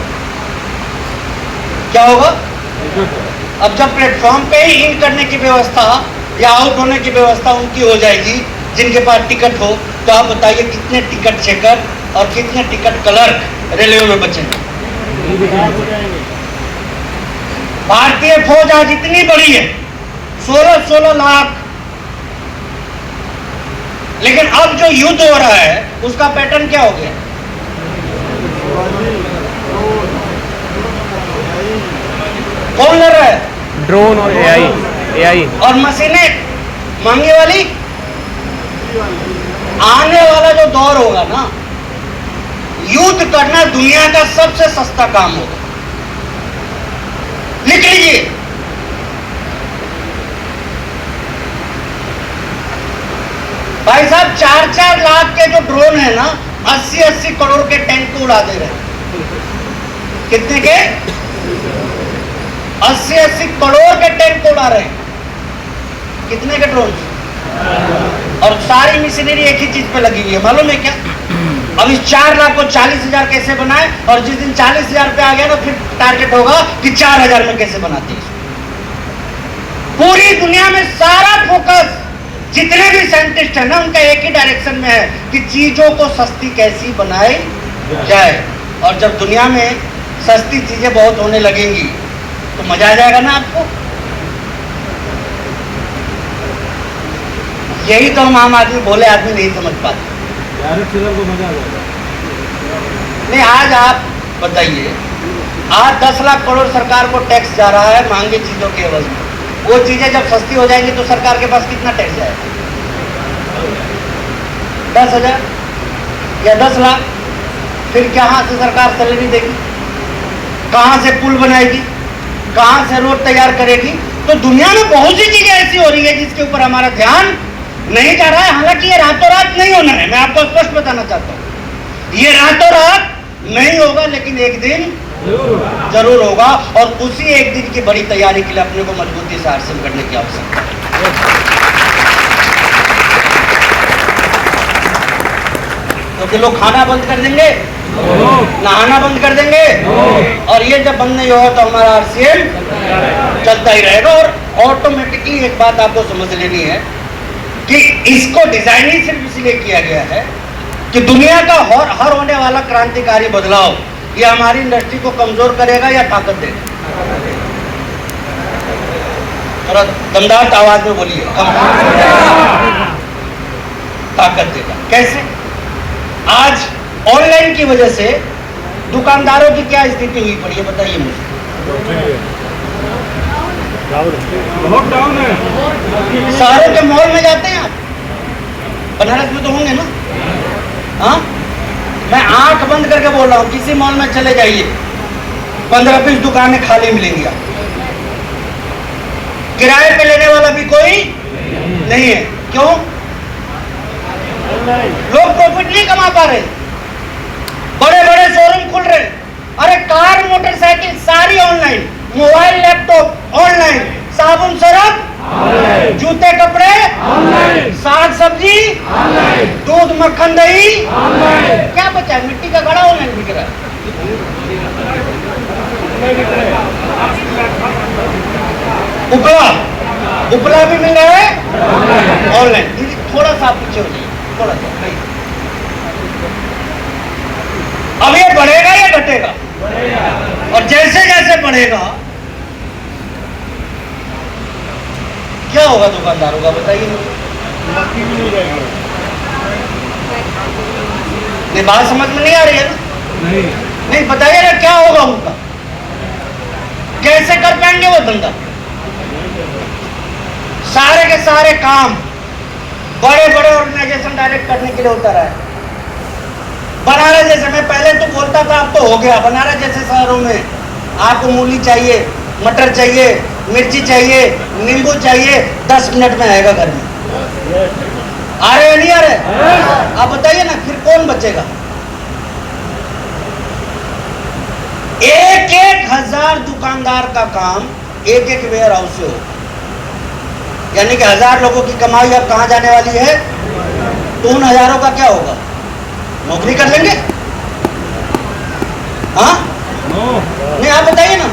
क्या होगा? अब जब प्लेटफॉर्म पे ही इन करने की व्यवस्था या आउट होने की व्यवस्था उनकी हो जाएगी जिनके पास टिकट हो, तो आप बताइए कितने टिकट चेकर और कितने टिकट क्लर्क रेलवे में बचेंगे? भारतीय फौज आज इतनी बड़ी है, 16 लाख, लेकिन अब जो युद्ध हो रहा है उसका पैटर्न क्या हो गया? कौन लड़ रहा है? ड्रोन और एआई और मशीनें महंगी वाली। आने वाला जो दौर होगा ना, युद्ध करना दुनिया का सबसे सस्ता काम होगा। लिख लीजिए, भाई साहब 4-4 लाख के जो ड्रोन है ना, 80-80 करोड़ के टैंक को उड़ा दे रहे हैं। कितने के? 80-80 करोड़ के टैंक को उड़ा रहे हैं। कितने के ड्रोन? और सारी मशीनरी एक ही चीज पे लगी हुई है, मालूम है क्या? अब इस 4 लाख को 40,000 कैसे बनाए, और जिस दिन 40,000 पे आ गया ना, फिर टारगेट होगा कि 4,000 में कैसे बनाते हैं। पूरी दुनिया में सारा फोकस जितने भी साइंटिस्ट है ना, उनका एक ही डायरेक्शन में है कि चीजों को सस्ती कैसी बनाई जाए। और जब दुनिया में सस्ती चीजें बहुत होने लगेंगी तो मजा आ जाएगा ना आपको। यही तो हम आम आदमी, भोले आदमी नहीं समझ पाते। को मजा आ जाएगा। नहीं, आज आप बताइए, आज 10 लाख करोड़ सरकार को टैक्स जा रहा है महंगी चीजों के एवज में। वो चीजें जब सस्ती हो जाएंगी तो सरकार के पास कितना टैक्स जाएगा? 10,000 या 10 लाख। फिर कहाँ से सरकार सैलरी देगी? कहाँ से पुल बनाएगी? कहाँ से रोड तैयार करेगी? तो दुनिया में बहुत सी चीजें ऐसी हो रही है जिसके ऊपर हमारा ध्यान नहीं जा रहा है। हालांकि ये रातों रात नहीं होना है, मैं आपको स्पष्ट बताना चाहता हूँ, ये रातों रात नहीं होगा, लेकिन एक दिन जरूर होगा। और उसी एक दिन की बड़ी तैयारी के लिए अपने को मजबूती से हासिल करने की आवश्यकता है। क्योंकि लोग खाना बंद कर देंगे, नहाना बंद कर देंगे, और ये जब बंद नहीं होगा तो हमारा आरसीएम चलता ही रहेगा। और ऑटोमेटिकली एक बात आपको समझ लेनी है कि इसको डिजाइन ही सिर्फ इसलिए किया गया है कि दुनिया का हर होने वाला क्रांतिकारी बदलाव ये हमारी इंडस्ट्री को कमजोर करेगा या ताकत देगा? थोड़ा दमदार आवाज में बोलिए। ताकत देगा। कैसे? आज ऑनलाइन की वजह से दुकानदारों की क्या स्थिति हुई पड़ी है, बताइए मुझे। बहुत डाउन है। शहरों के मॉल में जाते हैं आप, बनारस में तो होंगे ना? हाँ, मैं आंख बंद करके बोल रहा हूँ, किसी मॉल में चले जाइए, 15-20 दुकानें खाली मिलेंगी आपको। किराए पे लेने वाला भी कोई नहीं है। क्यों? लोग प्रॉफिट नहीं कमा पा रहे। बड़े बड़े शोरूम खुल रहे, अरे कार मोटरसाइकिल सारी ऑनलाइन, मोबाइल लैपटॉप ऑनलाइन, साबुन सरफ ऑनलाइन, जूते कपड़े ऑनलाइन, साग सब्जी ऑनलाइन, दूध मक्खन दही ऑनलाइन। क्या बचा है? मिट्टी का घड़ा ऑनलाइन बिक रहा है। उपला भी मिल रहा है ऑनलाइन। दीदी थोड़ा सा पीछे हो जाइए, थोड़ा सा। अब ये बढ़ेगा या घटेगा? और जैसे जैसे बढ़ेगा क्या होगा दुकानदारों का, बताइए मुझे। ये बात समझ में नहीं आ रही है ना? नहीं बताइए ना क्या होगा उनका, कैसे कर पाएंगे वो धंधा? सारे के सारे काम बड़े बड़े ऑर्गेनाइजेशन डायरेक्ट करने के लिए होता रहा है। बनारस जैसे, मैं पहले तो बोलता था, अब तो हो गया। बनारस जैसे शहरों में आपको मूली चाहिए, मटर चाहिए, मिर्ची चाहिए, नींबू चाहिए, 10 मिनट में आएगा घर में। आ रहे नहीं आ रहे? आप बताइए ना, फिर कौन बचेगा? 1,000 दुकानदार का काम एक वेयर हाउस से हो, यानी कि 1000 लोगों की कमाई अब कहां जाने वाली है? तो उन हजारों का क्या होगा? नौकरी कर लेंगे? हाँ नहीं, आप बताइए ना।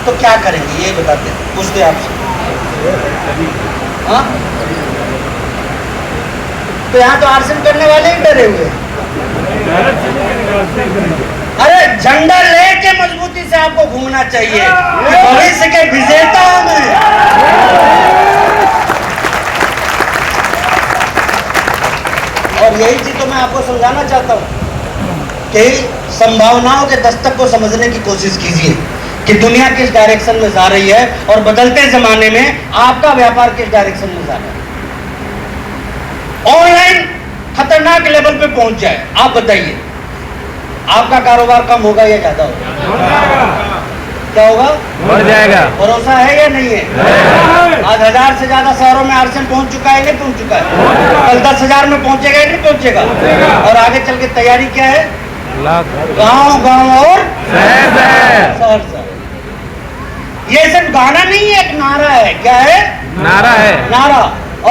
तो क्या करेंगे ये बताते, पूछते आपसे। हाँ तो यहाँ तो आरक्षण करने वाले ही डरे हुए हैं। अरे झंडा लेके मजबूती से आपको घूमना चाहिए, भविष्य के विजेता में। और यही चीज तो मैं आपको समझाना चाहता हूँ कि संभावनाओं के दस्तक को समझने की कोशिश कीजिए कि दुनिया किस डायरेक्शन में जा रही है और बदलते जमाने में आपका व्यापार किस डायरेक्शन में जा रहा है। ऑनलाइन खतरनाक लेवल पे पहुंच जाए, आप बताइए आपका कारोबार कम होगा या ज्यादा होगा? क्या होगा? बढ़ जाएगा। भरोसा है या नहीं है? आज 1000 से ज्यादा शहरों में आरक्षण पहुंच चुका है, नहीं पहुंच चुका है? कल 10,000 में पहुंचेगा या नहीं पहुंचेगा? और आगे चल के तैयारी क्या है? गांव गांव और शहर शहर। ये सिर्फ गाना नहीं है, एक नारा है। क्या है? नारा है। नारा।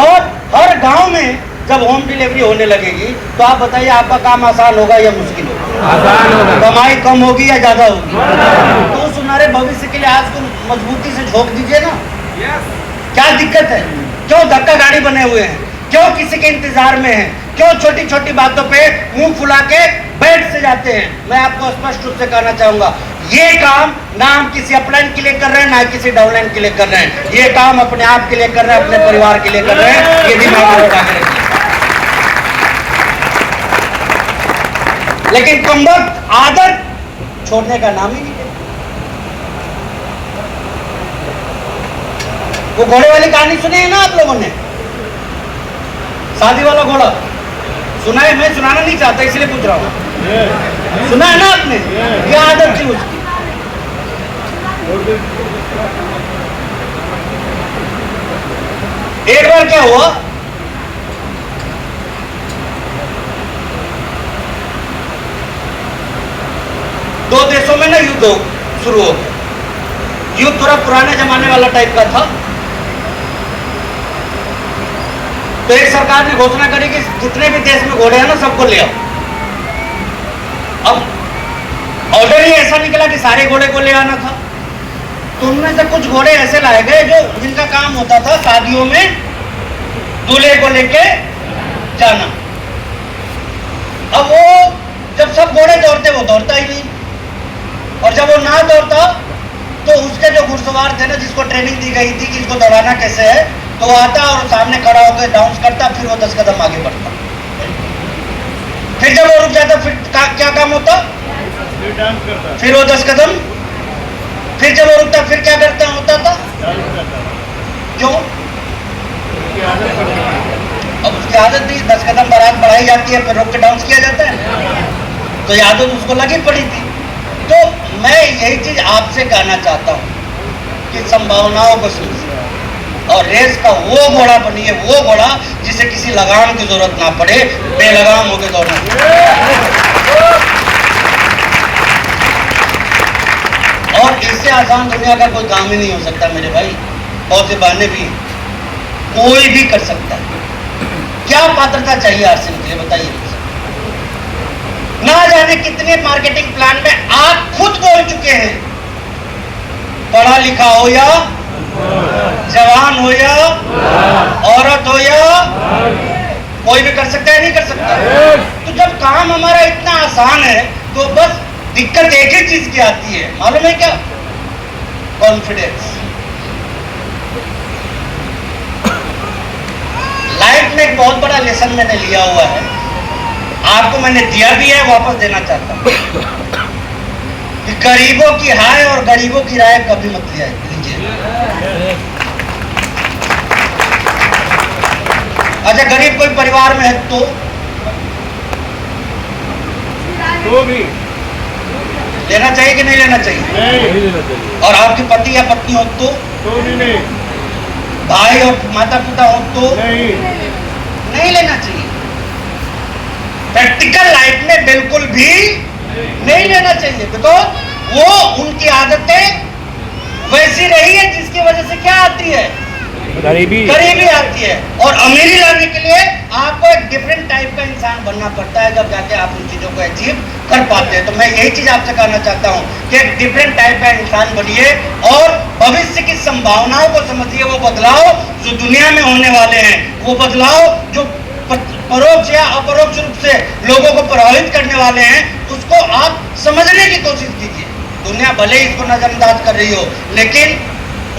और हर गांव में जब होम डिलीवरी होने लगेगी तो आप बताइए आपका काम आसान होगा या मुश्किल होगा? आसान होगा। कमाई कम होगी या ज्यादा होगी? तो उस सुनहरे भविष्य के लिए आज को मजबूती से झोंक दीजिए ना। क्या दिक्कत है? क्यों धक्का गाड़ी बने हुए हैं? क्यों किसी के इंतजार में हैं? क्यों छोटी छोटी बातों पे मुंह फुला के बैठ से जाते हैं? मैं आपको स्पष्ट रूप से कहना चाहूंगा, ये काम ना हम किसी अपलाइन के लिए कर रहे हैं, ना किसी डाउनलाइन के लिए कर रहे हैं। ये काम अपने आप के लिए कर रहे हैं, अपने परिवार के लिए कर रहे हैं। ये दिमाग में उठा के रखिए। लेकिन कमबख्त आदत छोड़ने का नाम ही नहीं है। वो घोड़े वाली कहानी सुनी है ना आप लोगों ने? शादी वाला घोड़ा सुना है? मैं सुनाना नहीं चाहता इसलिए पूछ रहा हूँ। सुना है ना आपने? क्या आदत थी उसकी? एक बार क्या हुआ, दो देशों में ना युद्ध शुरू हो गया। युद्ध थोड़ा पुराने जमाने वाला टाइप का था। तो एक सरकार ने घोषणा करी कि जितने भी देश में घोड़े हैं ना सबको ले आओ। अब ऑर्डर ही ऐसा निकला कि सारे घोड़े को ले आना था। तो उनमें से कुछ घोड़े ऐसे लाए गए जो जिनका काम होता था शादियों में दूल्हे को लेके जाना। अब वो जब सब घोड़े दौड़ते वो दौड़ता ही नहीं, और जब वो ना दौड़ता तो उसके जो घुड़सवार थे ना, जिसको ट्रेनिंग दी गई थी कि इसको दौड़ाना कैसे है, तो वो आता और सामने खड़ा होकर डाउंस करता, फिर वो 10 कदम आगे बढ़ता। फिर जब वो रुक जाता फिर क्या काम होता? फिर वो 10 कदम। फिर जब वो रुकता फिर क्या करता होता था? क्यों? अब उसकी आदत थी, 10 कदम बढ़ाई जाती है, फिर रुक के डाउंस किया जाता है। तो ये आदत उसको लगी पड़ी थी। तो मैं यही चीज आपसे कहना चाहता हूं कि संभावनाओं को समझिए। और रेस का वो घोड़ा बनिए, वो घोड़ा जिसे किसी लगाम की जरूरत ना पड़े, बेलगाम होकर दौड़ना। और इससे आसान दुनिया का कोई काम ही नहीं हो सकता मेरे भाई। बहुत से बहाने भी कोई भी कर सकता है। क्या पात्रता चाहिए आरसीएम के लिए बताइए। ना जाने कितने मार्केटिंग प्लान में आप खुद बोल चुके हैं, पढ़ा लिखा हो या जवान हो या औरत हो या कोई भी कर सकता है, नहीं कर सकता। तो जब काम हमारा इतना आसान है तो बस दिक्कत एक ही चीज की आती है, मालूम है क्या? कॉन्फिडेंस। लाइफ में एक बहुत बड़ा लेसन मैंने लिया हुआ है, आपको मैंने दिया भी है, वापस देना चाहता हूं कि गरीबों की हाय और गरीबों की राय कभी मत लीजिए। अच्छा, गरीब कोई परिवार में है तो भी लेना चाहिए कि नहीं लेना चाहिए? नहीं लेना चाहिए। और आपके पति या पत्नी हो तो भी नहीं, भाई और माता पिता हो तो नहीं लेना चाहिए। प्रैक्टिकल लाइफ में बिल्कुल भी नहीं लेना चाहिए, बिकॉज वो उनकी आदतें वैसी रही है जिसकी वजह से क्या आती है? गरीबी आती है। और अमीरी लाने के लिए आपको एक डिफरेंट टाइप का इंसान बनना पड़ता है, जब जाके आप उन चीजों को अचीव कर पाते हैं। तो मैं यही चीज आपसे कहना चाहता हूँ कि एक डिफरेंट टाइप का इंसान बनिए और भविष्य की संभावनाओं को समझिए। वो बदलाव जो दुनिया में होने वाले हैं, वो बदलाव जो परोक्ष या अपरोक्ष रूप से लोगों को प्रभावित करने वाले हैं, उसको आप समझने की कोशिश कीजिए। दुनिया भले ही इसको नजरअंदाज कर रही हो, लेकिन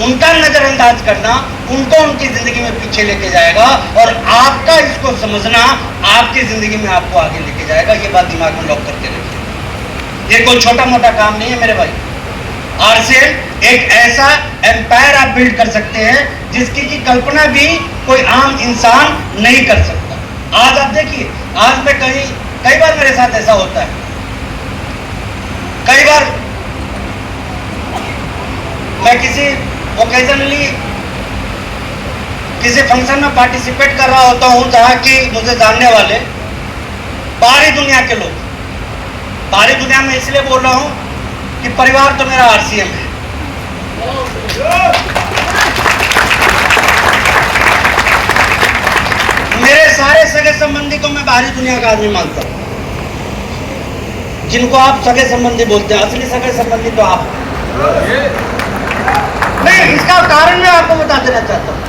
उनका नजरअंदाज करना उनको उनकी जिंदगी में पीछे लेके जाएगा, और आपका इसको समझना आपकी जिंदगी में आपको आगे लेके जाएगा। ये बात दिमाग में लॉक करके रखिए। ये कोई छोटा मोटा काम नहीं है मेरे भाई। आरसीएम एक ऐसा एम्पायर आप बिल्ड कर सकते हैं जिसकी की कल्पना भी कोई आम इंसान नहीं कर सकता। आज आप देखिए, आज मैं कई बार मेरे साथ ऐसा होता है, कई बार मैं किसी ओकेजनली किसी फंक्शन में पार्टिसिपेट कर रहा होता हूं जहां की मुझे जानने वाले बाहरी दुनिया के लोग, बाहरी दुनिया में इसलिए बोल रहा हूं कि परिवार तो मेरा आरसीएम है। मेरे सारे सगे संबंधी को मैं बाहरी दुनिया का आदमी मानता हूं। जिनको आप सगे संबंधी बोलते हैं, असली सगे संबंधी तो आप नहीं। इसका कारण मैं आपको बता देना चाहता हूं।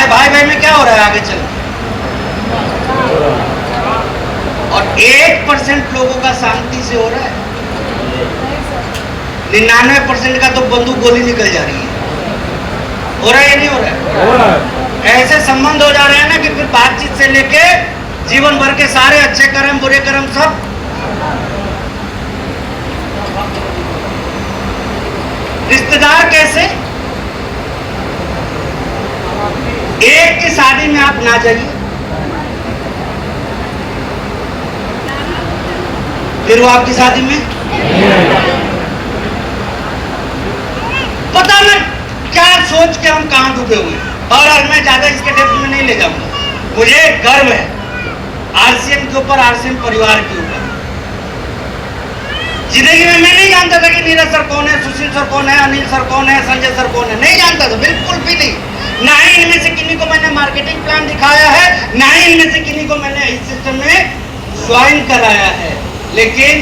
भाई भाई में क्या हो रहा है आगे चल, और 1% लोगों का शांति से हो रहा है, 99% का तो बंदूक गोली निकल जा रही है। हो रहा है या नहीं हो रहा है? ऐसे संबंध हो जा रहे हैं ना कि फिर बातचीत से लेके जीवन भर के सारे अच्छे कर्म बुरे कर्म सब। रिश्तेदार कैसे? एक की शादी में आप ना जाइए, फिर वो आपकी शादी में पता नहीं क्या सोच के हम कहां डूबे हुए। और मैं ज्यादा इसके डेप्थ में नहीं ले जाऊंगा। मुझे गर्व है आरसीएम के ऊपर, आरसीएम परिवार के ऊपर। जिंदगी में मैं नहीं जानता था कि नीरज सर कौन है, सुशील सर कौन है, अनिल सर कौन है, संजय सर कौन है, नहीं जानता था, बिल्कुल भी नहीं। ना ही इनमें से किन्हीं को मैंने मार्केटिंग प्लान दिखाया है, ना ही इनमें से किन्हीं को मैंने इस सिस्टम में ज्वाइन कराया है। लेकिन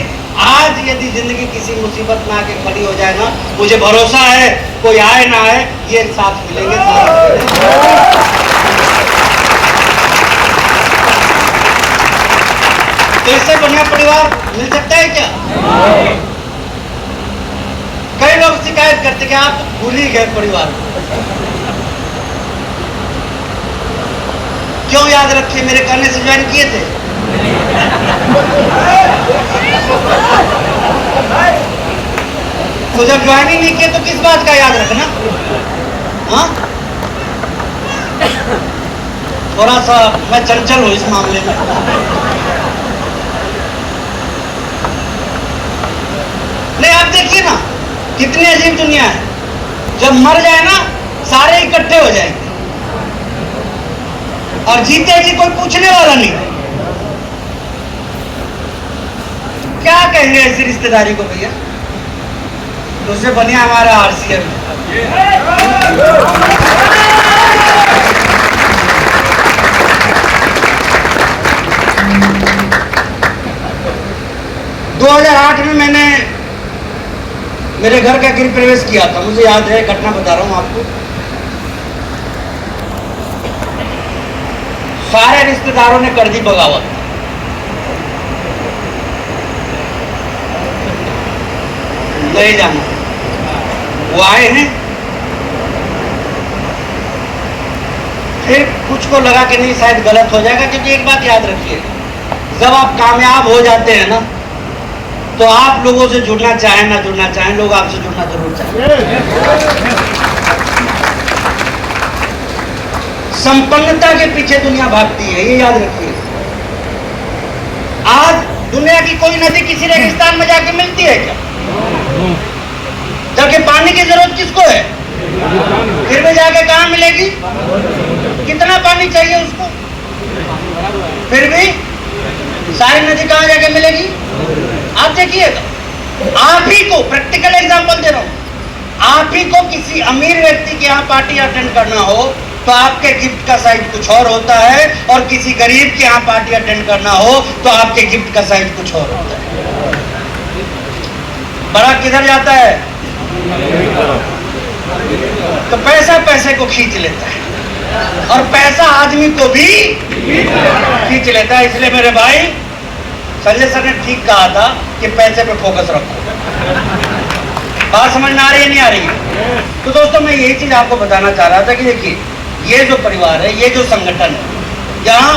आज यदि जिंदगी किसी मुसीबत में आके खड़ी हो जाए ना, मुझे भरोसा है कोई आए ना आए, ये साथ मिलेंगे। तो इससे बढ़िया परिवार मिल सकता है क्या? कई लोग शिकायत करते कि आप भूल ही गए परिवार को। क्यों याद रखे? मेरे कहने से ज्वाइन किए थे। तो जब ज्वाइन ही नहीं किए तो किस बात का याद रखना? हाँ, थोड़ा सा मैं चंचल हूं इस मामले में। नहीं, आप देखिए ना कितनी अजीब दुनिया है। जब मर जाए ना सारे इकट्ठे हो जाएंगे और जीते जी कोई पूछने वाला नहीं। क्या कहेंगे ऐसी रिश्तेदारी को भैया? तो उससे बढ़िया हमारा आरसीएम 2008 में मैंने मेरे घर का गृह प्रवेश किया था। मुझे याद है, घटना बता रहा हूं आपको। सारे रिश्तेदारों ने कर दी बगावत। नहीं जाना, वो आए हैं। फिर कुछ को लगा कि नहीं शायद गलत हो जाएगा, क्योंकि एक बात याद रखिए, जब आप कामयाब हो जाते हैं ना तो आप लोगों से जुड़ना चाहें ना जुड़ना चाहें, लोग आपसे जुड़ना जरूर चाहें। संपन्नता के पीछे दुनिया भागती है, ये याद रखिए। आज दुनिया की कोई नदी किसी रेगिस्तान में जाके मिलती है क्या? जबकि पानी की जरूरत किसको है? फिर भी जाके कहां मिलेगी? कितना पानी चाहिए उसको? फिर भी सारी नदी कहां जाके मिलेगी? आप देखिएगा, आप ही को प्रैक्टिकल एग्जांपल दे रहा हूं, आप ही को किसी अमीर व्यक्ति के यहाँ पार्टी अटेंड करना हो तो आपके गिफ्ट का साइज कुछ और होता है, और किसी गरीब के यहाँ पार्टी अटेंड करना हो तो आपके गिफ्ट का साइज कुछ और होता है। बड़ा किधर जाता है? तो पैसा पैसे को खींच लेता है, और पैसा आदमी को भी खींच लेता है। इसलिए मेरे भाई संजय सर ने ठीक कहा था कि पैसे पे फोकस रखो। बात समझ में आ रही है, नहीं आ रही है? तो दोस्तों, मैं यही चीज आपको बताना चाह रहा था कि देखिए, ये जो परिवार है, ये जो संगठन है, यहाँ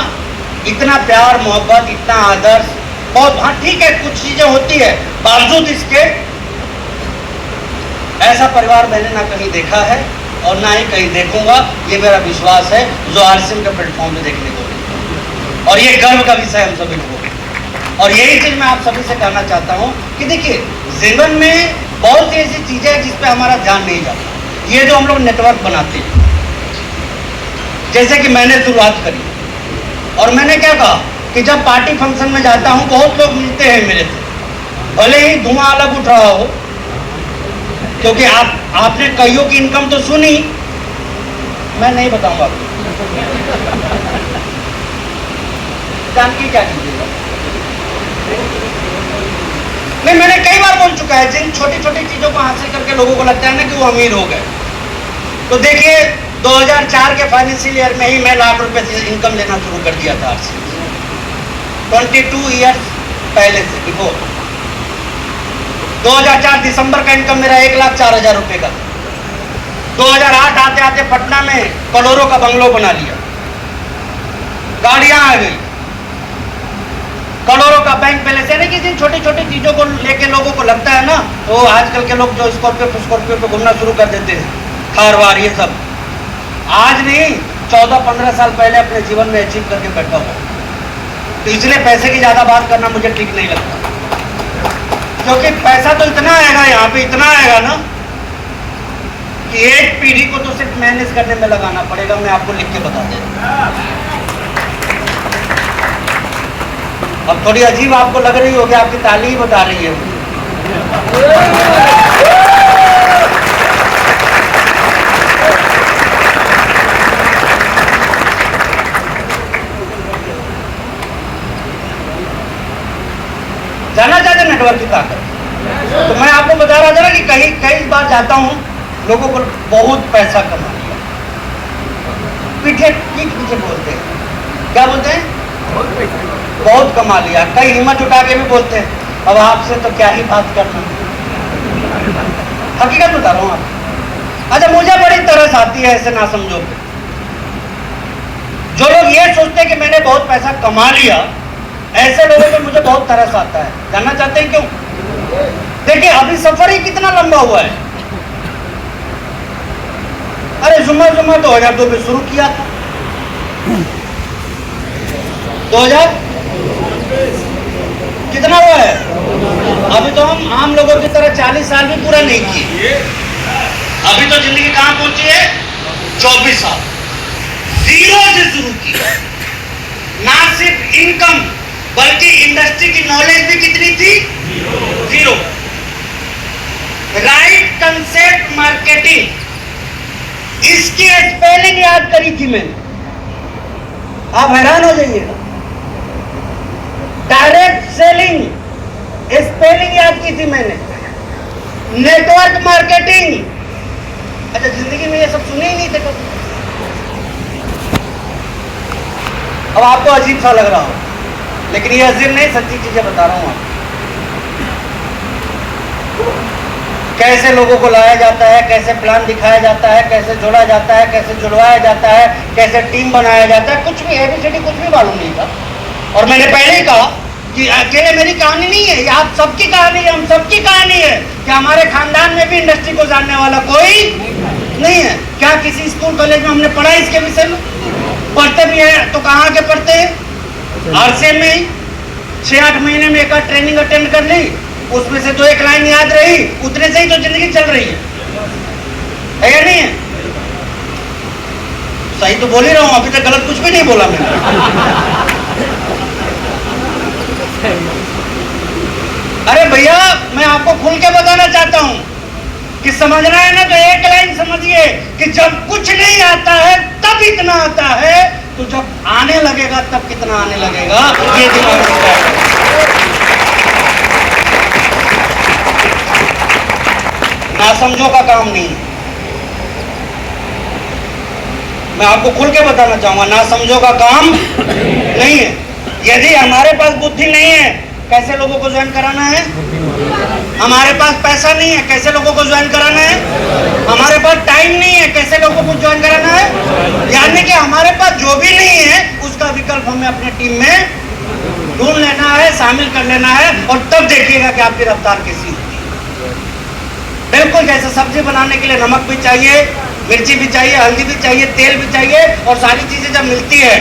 इतना प्यार मोहब्बत, इतना आदर्श, बहुत, हाँ ठीक है कुछ चीजें होती है, बावजूद इसके ऐसा परिवार मैंने ना कहीं देखा है और ना ही कहीं देखूंगा। ये मेरा विश्वास है जो आरसीएम के प्लेटफॉर्म पे देखने को मिला, और ये गर्व का विषय हम सभी को। और यही चीज मैं आप सभी से कहना चाहता हूं कि देखिए, जीवन में बहुत सी ऐसी चीजें हैं जिस पे हमारा ध्यान नहीं जाता। ये जो हम लोग नेटवर्क बनाते हैं, जैसे कि मैंने शुरुआत करी और मैंने क्या कहा कि जब पार्टी फंक्शन में जाता हूं बहुत लोग मिलते हैं मेरे से, भले ही धुआं अलग उठ रहा हो, क्योंकि आपने कईयों की इनकम तो सुनी, मैं नहीं बताऊंगा आपको। जानकी क्या कीजिएगा? नहीं, मैंने कई बार बोल चुका है, जिन छोटी छोटी चीजों को हासिल करके लोगों को लगता है ना कि वो अमीर हो गए, तो देखिए 2004 के फाइनेंशियल ईयर में ही मैं लाख रुपए से इनकम लेना शुरू कर दिया था। 22 ईयर्स पहले से, बिफोर 2004 दिसंबर का इनकम मेरा 1,04,000 रुपए का। 2008 आते आते पटना में करोड़ों का बंगलो बना लिया, गाड़ियां आ गई, करोड़ों का बैंक बैलेंस। यानी कि जिन छोटी छोटी चीजों को लेके लोगों को लगता है ना, तो आजकल के लोग जो स्कॉर्पियो पे घूमना शुरू कर देते हैं, थार वार ये सब, आज नहीं 14-15 साल पहले अपने जीवन में अचीव करके बैठा हुआ। तो इसलिए पैसे की ज्यादा बात करना मुझे ठीक नहीं लगता, क्योंकि पैसा तो इतना आएगा, यहाँ पे इतना आएगा ना कि एक पीढ़ी को तो सिर्फ मैनेज करने में लगाना पड़ेगा। मैं आपको लिख के बता देता। अब थोड़ी अजीब आपको लग रही होगी, आपकी ताली ही बता रही है। जाना चाहते नेटवर्क की ताकत, तो मैं आपको बता रहा था ना कि कई बार जाता हूं, लोगों को बहुत पैसा कमा लिया, पीठ पीछे बोलते हैं, क्या बोलते हैं? बहुत कमा लिया। कई हिम्मत उठा के भी बोलते हैं अब आपसे तो क्या ही बात करना। हकीकत बता रहा हूँ आप। अच्छा, मुझे बड़ी तरस आती है ऐसे ना समझो पे, जो लोग ये सोचते हैं कि मैंने बहुत पैसा कमा लिया, ऐसे लोगों पे मुझे बहुत तरस आता है। जानना चाहते हैं क्यों? देखिए, अभी सफर ही कितना लंबा हुआ है। अरे जुम्मा 2002 में शुरू किया था, 2000 कितना हुआ है? अभी तो हम आम लोगों की तरह 40 साल भी पूरा नहीं किए। अभी तो जिंदगी कहां पहुंची है? 24 साल जीरो से शुरू की। ना सिर्फ इनकम बल्कि इंडस्ट्री की नॉलेज भी कितनी थी? जीरो। राइट कंसेप्ट मार्केटिंग, इसकी स्पेलिंग याद करी थी मैंने, आप हैरान हो जाइएगा। डायरेक्ट सेलिंग, स्पेलिंग याद की थी मैंने। नेटवर्क मार्केटिंग, अच्छा जिंदगी में ये सब सुने ही नहीं थे कभी। अब आपको अजीब सा लग रहा हो, लेकिन ये अजीब नहीं, सच्ची चीजें बता रहा हूं आपको। कैसे लोगों को लाया जाता है, कैसे प्लान दिखाया जाता है, कैसे जोड़ा जाता है, कैसे जुड़वाया जाता है, कैसे टीम बनाया जाता है, कुछ भी एबीसीडी कुछ भी मालूम नहीं था। और मैंने पहले ही कहा कि अकेले मेरी कहानी नहीं है, ये आप सबकी कहानी है, हम सबकी कहानी है कि हमारे खानदान में भी इंडस्ट्री को जानने वाला कोई नहीं है। क्या किसी स्कूल कॉलेज में हमने पढ़ा इसके विषय में? पढ़ते भी है तो कहाँ के पढ़ते हैं? आरसीएम में ही 6-8 महीने में एक आध ट्रेनिंग अटेंड कर ली, उसमें से 2-1 लाइन याद रही, उतने से ही तो जिंदगी चल रही है या नहीं है? सही तो बोल ही रहा हूं, अभी तक गलत कुछ भी नहीं बोला मैंने। अरे भैया मैं आपको खुल के बताना चाहता हूं कि समझना है ना तो एक लाइन समझिए कि जब कुछ नहीं आता है तब इतना आता है, तो जब आने लगेगा तब कितना आने लगेगा, ये दिमाग में बैठा। नासमझों का काम नहीं है, मैं आपको खुल के बताना चाहूंगा, नासमझों का काम नहीं है। यदि हमारे पास बुद्धि नहीं है, कैसे लोगों को ज्वाइन कराना है? हमारे पास पैसा नहीं है, कैसे लोगों को ज्वाइन कराना है? हमारे पास टाइम नहीं है, कैसे लोगों को ज्वाइन कराना है? यानी कि हमारे पास जो भी नहीं है उसका विकल्प हमें अपने टीम में ढूंढ लेना है, शामिल कर लेना है, और तब देखिएगा कि आपकी रफ्तार कैसी होती है। बिल्कुल जैसे सब्जी बनाने के लिए नमक भी चाहिए, मिर्ची भी चाहिए, हल्दी भी चाहिए, तेल भी चाहिए, और सारी चीजें जब मिलती है,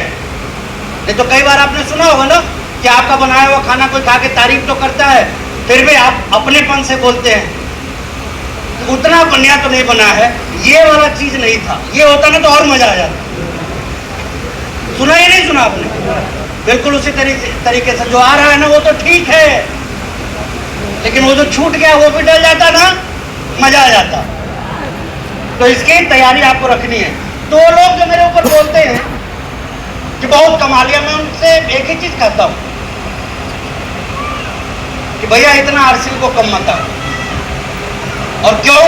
नहीं तो कई बार आपने सुना होगा ना कि आपका बनाया हुआ खाना कोई खा के तारीफ तो करता है, फिर भी आप अपनेपन से बोलते हैं उतना बढ़िया तो नहीं बना है, ये वाला चीज नहीं था, ये होता ना तो और मजा आ जाता। सुना ही नहीं सुना आपने? बिल्कुल उसी तरीके से जो आ रहा है ना वो तो ठीक है, लेकिन वो जो छूट गया वो भी डल जाता ना, मजा आ जाता। तो इसकी तैयारी आपको रखनी है। तो लोग जो मेरे ऊपर बोलते हैं कि बहुत कमा लिया, मैं उनसे एक ही चीज कहता हूं कि भैया इतना आरसीएम को कम मत आओ। और क्यों,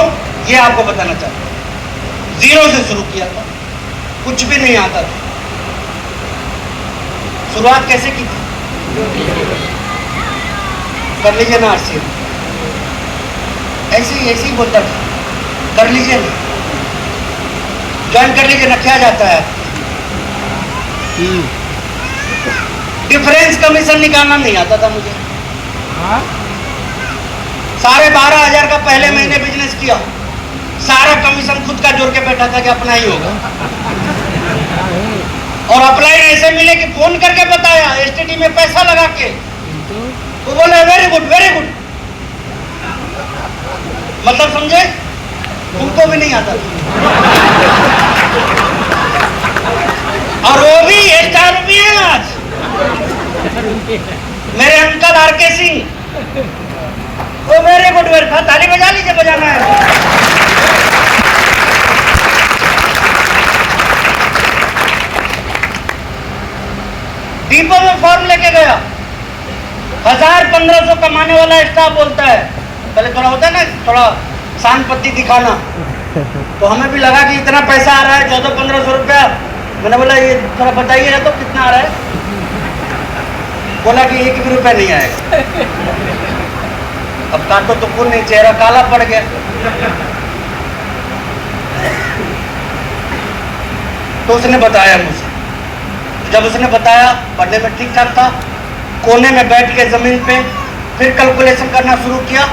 ये आपको बताना चाहता हूं। जीरो से शुरू किया था, कुछ भी नहीं आता था। शुरुआत कैसे की थी? कर लीजिए ना आरसीएम, ऐसे ही बोलता था, कर लीजिए ना, ज्वाइन कर लीजिए ना, क्या जाता है? डिफरेंस कमीशन निकालना नहीं आता था मुझे। 12,500 का पहले महीने बिजनेस किया, सारा कमीशन खुद का जोड़ के बैठा था कि अपना ही होगा, और अपलाइन ऐसे मिले कि फोन करके बताया, एसटीडी में पैसा लगा के, वो बोले वेरी गुड वेरी गुड। मतलब समझे? तुमको भी नहीं आता था, और वो भी स्टार भी है आज मेरे अंकल आरके सिंह। वो वेरी गुड वेरी, ताली बजा लीजिए, बजाना है। डिपो में फॉर्म लेके गया, 1000-1500 कमाने वाला स्टाफ बोलता है, पहले थोड़ा होता है ना, थोड़ा शान पत्ती दिखाना, तो हमें भी लगा कि इतना पैसा आ रहा है, 1400-1500 रुपया। मैंने बोला ये थोड़ा बताइए ना तो कितना आ रहा है? बोला कि 1 भी रुपया नहीं आएगा। अब काटो तो कौन नहीं, चेहरा काला पड़ गया। तो उसने बताया मुझे, जब उसने बताया, पढ़ने में ठीक ठाक था, कोने में बैठ के जमीन पे फिर कैलकुलेशन करना शुरू किया,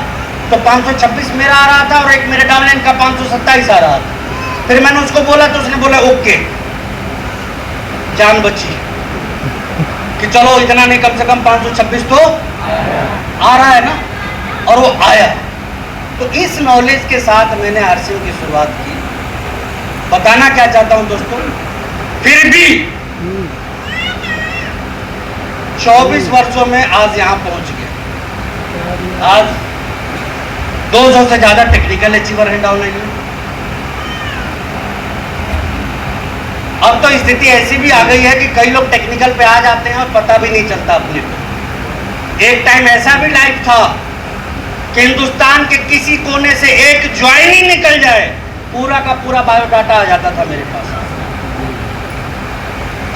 तो 526 मेरा आ रहा था और एक मेरे डाउनलाइन का 527 आ रहा था। फिर मैंने उसको बोला तो उसने बोला ओके, जान बची कि चलो इतना नहीं, कम से कम 526 तो आ रहा है ना। और वो आया। तो इस नॉलेज के साथ मैंने आरसीएम की शुरुआत की। बताना क्या चाहता हूं दोस्तों, फिर भी 24 वर्षों में आज यहां पहुंच गया। आज 200 से ज्यादा टेक्निकल अचीवर हैं डाउनलाइन में। अब तो स्थिति ऐसी भी आ गई है कि कई लोग टेक्निकल पे आ जाते हैं और पता भी नहीं चलता अपने को। एक टाइम ऐसा भी लाइफ था कि हिंदुस्तान के किसी कोने से एक ज्वाइनिंग निकल जाए, पूरा का पूरा बायोडाटा आ जाता था मेरे पास।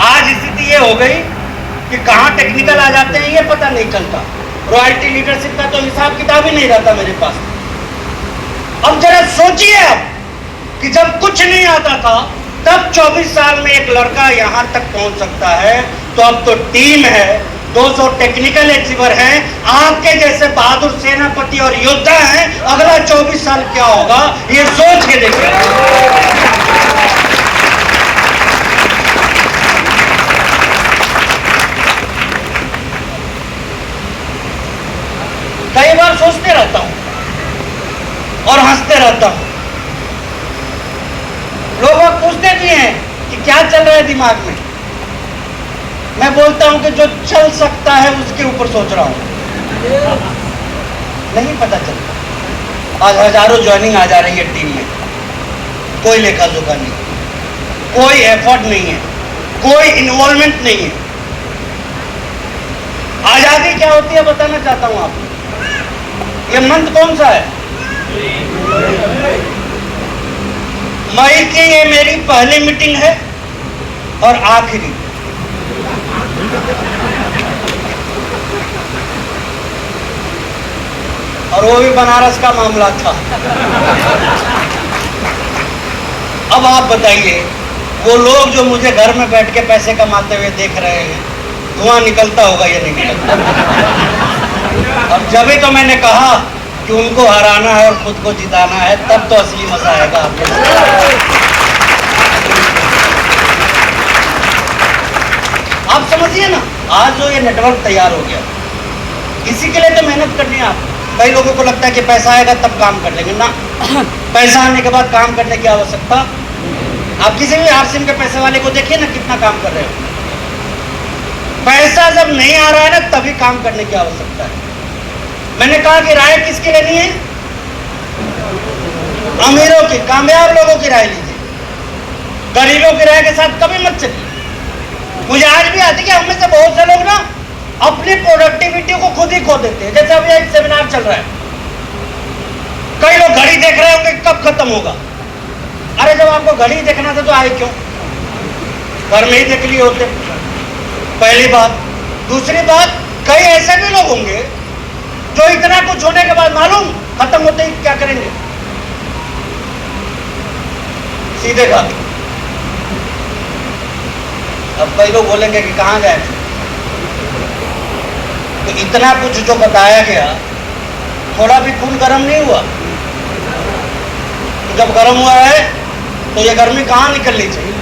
आज स्थिति ये हो गई कि कहां टेक्निकल आ जाते हैं ये पता नहीं चलता। रॉयल्टी लीडरशिप का तो हिसाब किताब ही नहीं रहता मेरे पास। अब जरा सोचिए आप कि जब कुछ नहीं आता था तब 24 साल में एक लड़का यहां तक पहुंच सकता है, तो अब तो टीम है, 200 टेक्निकल अचीवर हैं, आपके जैसे बहादुर सेनापति और योद्धा हैं। अगला 24 साल क्या होगा ये सोच के देखिए। कई बार सोचते रहता हूं और हंसते रहता हूं। लोग पूछते भी हैं कि क्या चल रहा है दिमाग में। मैं बोलता हूं कि जो चल सकता है उसके ऊपर सोच रहा हूं। नहीं पता चलता। आज हजारों ज्वाइनिंग आ जा रही है टीम में, कोई लेखा जोखा नहीं, कोई एफर्ट नहीं है, कोई इन्वॉल्वमेंट नहीं है। आजादी क्या होती है बताना चाहता हूं आपको। ये मंत्र कौन सा है? मई की ये मेरी पहली मीटिंग है और आखिरी। और वो भी बनारस का मामला था। अब आप बताइए, वो लोग जो मुझे घर में बैठ के पैसे कमाते हुए देख रहे हैं, धुआं निकलता होगा या नहीं निकलता? और जब ही तो मैंने कहा कि उनको हराना है और खुद को जिताना है, तब तो असली मजा आएगा आपको। आप समझिए ना, आज जो ये नेटवर्क तैयार हो गया, इसी के लिए तो मेहनत करनी है आपको। कई लोगों को लगता है कि पैसा आएगा तब काम कर लेंगे ना। पैसा आने के बाद काम करने की आवश्यकता। आप किसी भी आरसीएम के पैसे वाले को देखिए ना, कितना काम कर रहे हो। पैसा जब नहीं आ रहा है ना, तभी काम करने की आवश्यकता है। मैंने कहा कि राय किसकी लेनी है? अमीरों की, कामयाब लोगों की राय लीजिए। गरीबों की राय के साथ कभी मत चलिए। मुझे आज भी आती है कि हम में से बहुत से लोग ना अपनी प्रोडक्टिविटी को खुद ही खो देते हैं। जैसे अभी एक सेमिनार चल रहा है, कई लोग घड़ी देख रहे होंगे कब खत्म होगा। अरे जब आपको घड़ी देखना था तो आए क्यों? घर में ही देख लिए होते, पहली बात। दूसरी बात, कई ऐसे भी लोग होंगे जो इतना कुछ होने के बाद मालूम खत्म होते ही क्या करेंगे? सीधे बात। अब कई लोग बोलेंगे कि कहां गए? तो इतना कुछ जो बताया गया, थोड़ा भी खून गर्म नहीं हुआ? तो जब गर्म हुआ है तो ये गर्मी कहां निकलनी चाहिए?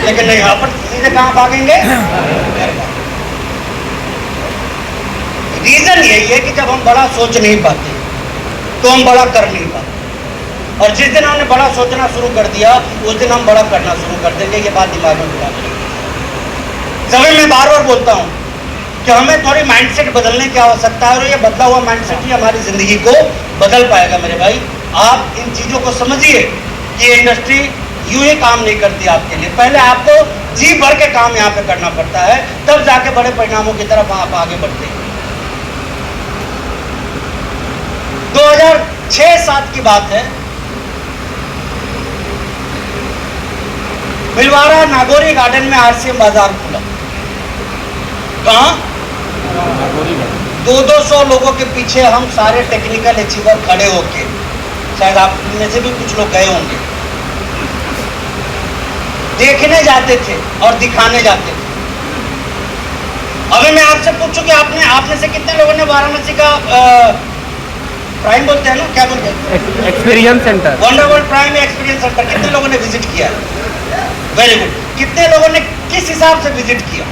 लेकिन नहीं, यहां पर सीधे कहां भागेंगे? रीजन यही है कि जब हम बड़ा सोच नहीं पाते तो हम बड़ा कर नहीं पाते। और जिस दिन हमने बड़ा सोचना शुरू कर दिया, उस दिन हम बड़ा करना शुरू कर देंगे। ये बात दिमाग में बिठा लें। जब मैं बार बार बोलता हूं कि हमें थोड़ी माइंडसेट बदलने की आवश्यकता है, और ये बदला हुआ माइंडसेट ही हमारी जिंदगी को बदल पाएगा। मेरे भाई, आप इन चीजों को समझिए कि ये इंडस्ट्री यूं ही काम नहीं करती आपके लिए। पहले आपको जी भर के काम यहाँ पे करना पड़ता है, तब जाके बड़े परिणामों की तरफ आप आगे बढ़ते हैं। 2006-07 की बात है, भिलवाड़ा नागौरी गार्डन में आरसीएम बाजार खुला। कहाँ? 200 लोगों के पीछे हम सारे टेक्निकल अचीवर खड़े होके, शायद आप में से भी कुछ लोग गए होंगे, देखने जाते थे और दिखाने जाते थे। अभी मैं आपसे पूछूं कि आपने से कितने लोगों ने वाराणसी का प्राइम बोलते हैं ना, क्या बोलते हैं, experience centre, wonder world prime experience centre, कितने लोगों ने विजिट किया? Very good. कितने लोगों ने किस हिसाब से विजिट किया?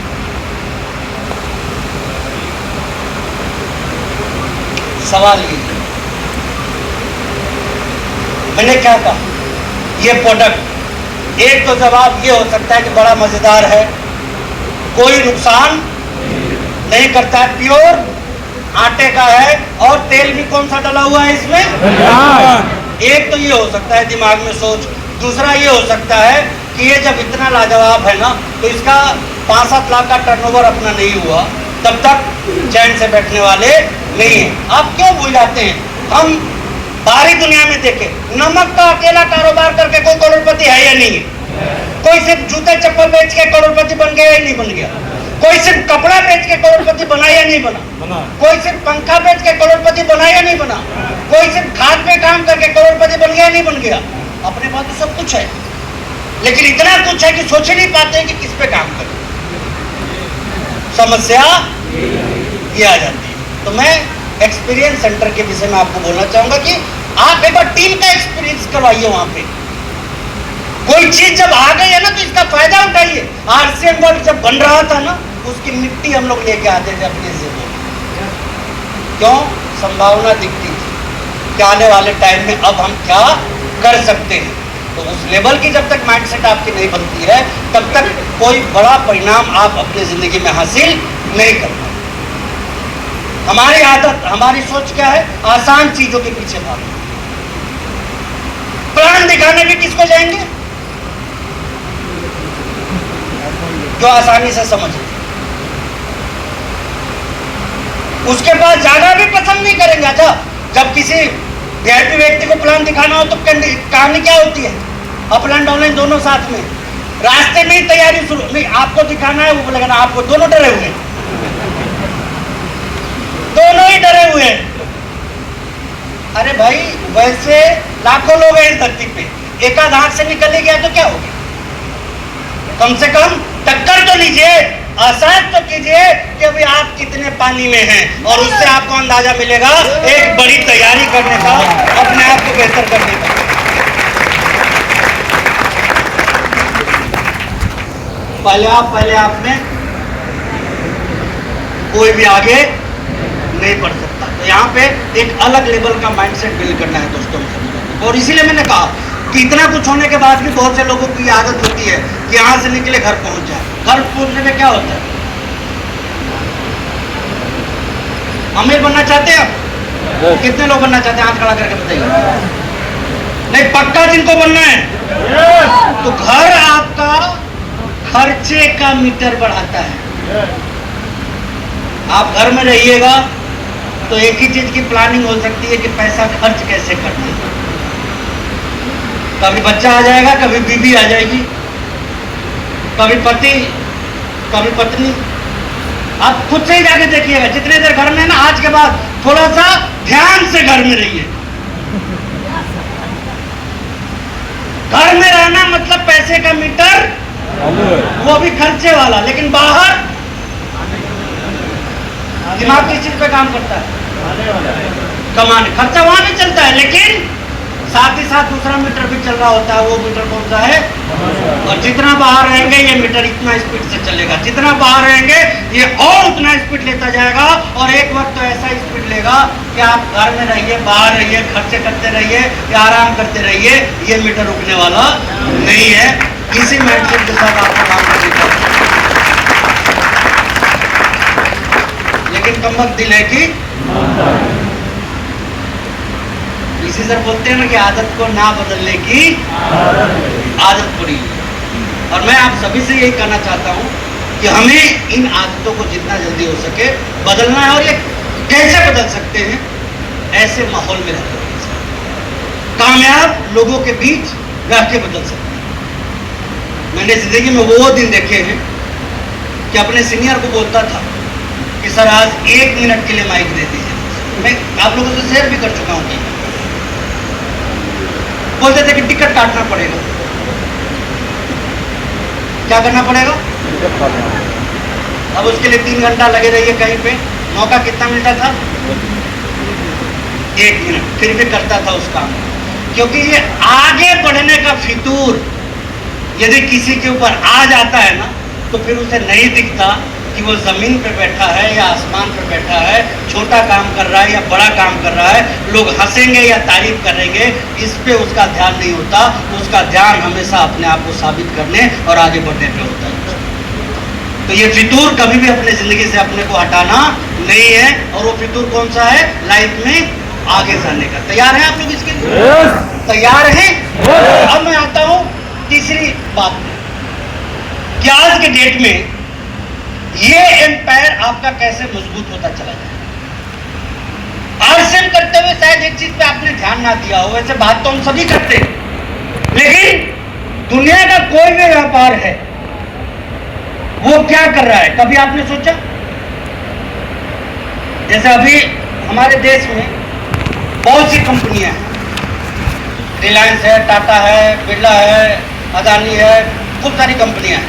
सवाल ये, मैंने क्या कहा, ये प्रोडक्ट, एक तो जवाब ये हो सकता है कि बड़ा मजेदार है, कोई नुकसान नहीं करता है, प्योर आटे का है, और तेल भी कौन सा डला हुआ है इसमें। एक तो ये हो सकता है दिमाग में सोच। दूसरा ये हो सकता है कि ये जब इतना लाजवाब है ना, तो इसका 5-7 लाख का टर्नओवर अपना नहीं हुआ तब तक चैन से बैठने वाले नहीं है। आप क्यों भूल जाते हैं? हम बाहरी दुनिया में देखें, नमक का अकेला कारोबार करके कोई करोड़पति है या नहीं है? कोई सिर्फ जूते चप्पल बेच के करोड़पति बन गया या नहीं बन गया? कोई सिर्फ कपड़ा बेच के करोड़पति बना या नहीं बना? कोई सिर्फ पंखा बेच के करोड़पति बना या नहीं बना? कोई सिर्फ खाद पे काम करके करोड़पति बन गया या नहीं बन गया? अपने पास तो सब कुछ है, लेकिन इतना कुछ है कि सोच नहीं पाते कि किस पे काम करें। समस्या ये आ जाती है। तो मैं एक्सपीरियंस सेंटर के विषय में आपको बोलना चाहूंगा कि आप एक बार टीम का एक्सपीरियंस करवाइए। वहां पे कोई चीज जब आ गई है ना, तो इसका फायदा उठाइए। आरसीएम वर्ल्ड जब बन रहा था ना, उसकी मिट्टी हम लोग लेके आते थे अपने जिले में। क्यों? संभावना दिखती थी कि आने वाले टाइम में अब हम क्या कर सकते हैं। तो उस लेवल की जब तक माइंडसेट आपकी नहीं बनती है, तब तक कोई बड़ा परिणाम आप अपनी जिंदगी में हासिल नहीं कर पाते। हमारी आदत, हमारी सोच क्या है? आसान चीजों के पीछे भागना। प्लान दिखाने भी किसको जाएंगे? जो आसानी से समझ ले। उसके पास जाना भी पसंद नहीं करेंगे। अच्छा, जब किसी वीआईपी व्यक्ति को प्लान दिखाना हो तो कहानी क्या होती है? अपलाइन डाउनलाइन दोनों साथ में, रास्ते में ही तैयारी शुरू। नहीं, आपको दिखाना है, वो बोलेगा ना आपको, दोनों डरे हुए हैं, दोनों ही डरे हुए हैं। अरे भाई, वैसे लाखों लोग हैं इस धरती पे, एकाध हाथ से निकल ही गया तो क्या हो गया? कम से कम टक्कर तो लीजिए, आसाद तो कीजिए कि अभी आप कितने पानी में हैं, और उससे आपको अंदाजा मिलेगा एक बड़ी तैयारी करने का, अपने आप को बेहतर करने का। पहले आपने कोई भी आगे नहीं बढ़ सकता। तो यहाँ पे एक अलग लेवल का माइंडसेट बिल्ड करना है दोस्तों। और इसीलिए मैंने कहा कि इतना कुछ होने के बाद भी बहुत से लोगों की आदत होती है कि यहाँ से निकले घर पहुंच जाए। घर पहुंचने में क्या होता है? अमीर बनना चाहते हैं आप? कितने लोग बनना चाहते हैं? हाथ खड़ा करके बताइए। नहीं, पक्का जिनको बनना है, तो घर आपका खर्चे का मीटर बढ़ाता है। आप घर में रहिएगा तो एक ही चीज की प्लानिंग हो सकती है कि पैसा खर्च कैसे करना है। कभी बच्चा आ जाएगा, कभी बीवी आ जाएगी, कभी पति, कभी पत्नी। आप खुद से ही जाके देखिएगा, जितने देर घर में है ना, आज के बाद थोड़ा सा ध्यान से घर में रहिए। घर में रहना मतलब पैसे का मीटर, वो भी खर्चे वाला, लेकिन बाहर दिमाग किस चीज पे काम करता है? कमाने। खर्चा वहां भी चलता है, लेकिन साथ ही साथ दूसरा मीटर भी चल रहा होता है। वो मीटर कौन सा है? और जितना बाहर रहेंगे ये मीटर इतना स्पीड से चलेगा, जितना बाहर रहेंगे ये और उतना स्पीड लेता जाएगा। और एक वक्त तो ऐसा स्पीड लेगा कि आप घर में रहिए, बाहर रहिए, खर्चे करते रहिए या आराम करते रहिए, ये मीटर रुकने वाला नहीं है। इसी माइंडसेट के साथ आपको काम करना है। लेकिन कमबख्त दिल है कि इसी से बोलते हैं ना कि आदत को ना बदलने की आदत पड़ी। और मैं आप सभी से यही कहना चाहता हूं कि हमें इन आदतों को जितना जल्दी हो सके बदलना है। और ये कैसे बदल सकते हैं? ऐसे माहौल में रहकर कामयाब लोगों के बीच रह के बदल सकते हैं। मैंने जिंदगी में वो दिन देखे हैं कि अपने सीनियर को बोलता था कि सर आज 1 मिनट के लिए माइक दे दीजिए। मैं आप लोगों से शेयर भी कर चुका हूँ। बोलते थे कि टिकट काटना पड़ेगा। क्या करना पड़ेगा? अब उसके लिए 3 घंटा लगे रहिए कहीं पे। मौका कितना मिलता था? 1 मिनट। फिर भी करता था उस काम, क्योंकि ये आगे बढ़ने का फितूर यदि किसी के ऊपर आ जाता है ना, तो फिर उसे नहीं दिखता कि वो ज़मीन पे बैठा है या आसमान पे बैठा है, छोटा काम कर रहा है या बड़ा काम कर रहा है, लोग हंसेंगे या तारीफ करेंगे, इस पे उसका ध्यान नहीं होता। उसका ध्यान हमेशा अपने आप को साबित करने और आगे बढ़ने पे होता है। तो ये फितूर कभी भी अपने ज़िंदगी से अपने को हटाना नहीं है। और वो फितूर कौन सा है? लाइफ में आगे जाने का। तैयार हैं आप लोग इसके लिए? तैयार हैं? अब मैं आता हूँ तीसरी बात में कि आज के डेट में ये एम्पायर आपका कैसे मजबूत होता चला जाए। आरसीएम करते हुए शायद एक चीज पे आपने ध्यान ना दिया हो, वैसे बात तो हम सभी करते हैं, लेकिन दुनिया का कोई भी व्यापार है वो क्या कर रहा है, कभी आपने सोचा? जैसे अभी हमारे देश में बहुत सी कंपनियां हैं, रिलायंस है, टाटा है, बिरला है, अदानी है, खूब सारी कंपनियां हैं।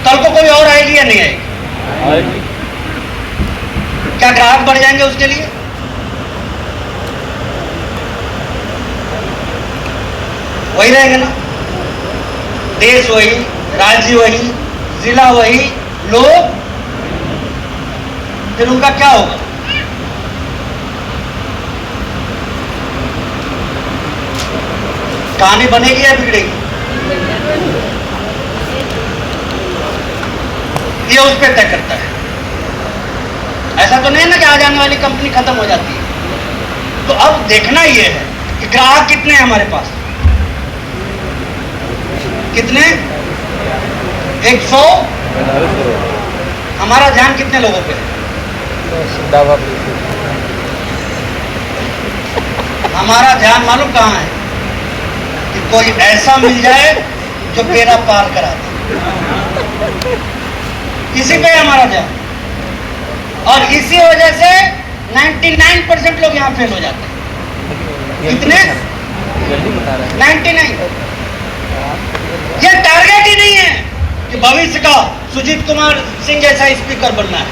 कल को कोई और आएगी या नहीं आएगी? क्या ग्राहक बढ़ जाएंगे उसके लिए? वही रहेंगे ना, देश वही, राज्य वही, जिला वही, लोग, फिर उनका क्या होगा? कहानी बनेगी या बिगड़ेगी? ये उस पर तय करता है। ऐसा तो नहीं ना कि आ जाने वाली कंपनी खत्म हो जाती है। तो अब देखना ये है कि ग्राहक कितने हैं हमारे पास? कितने? 100। हमारा ध्यान कितने लोगों पे है? हमारा ध्यान मालूम कहाँ है? कि कोई ऐसा मिल जाए जो बेड़ा पार करा दे। इसी पे हमारा ध्यान, और इसी वजह से 99% लोग यहाँ फेल हो जाते हैं। कितने? 99। ये टारगेट ही नहीं है कि भविष्य का सुजीत कुमार सिंह जैसा स्पीकर बनना है,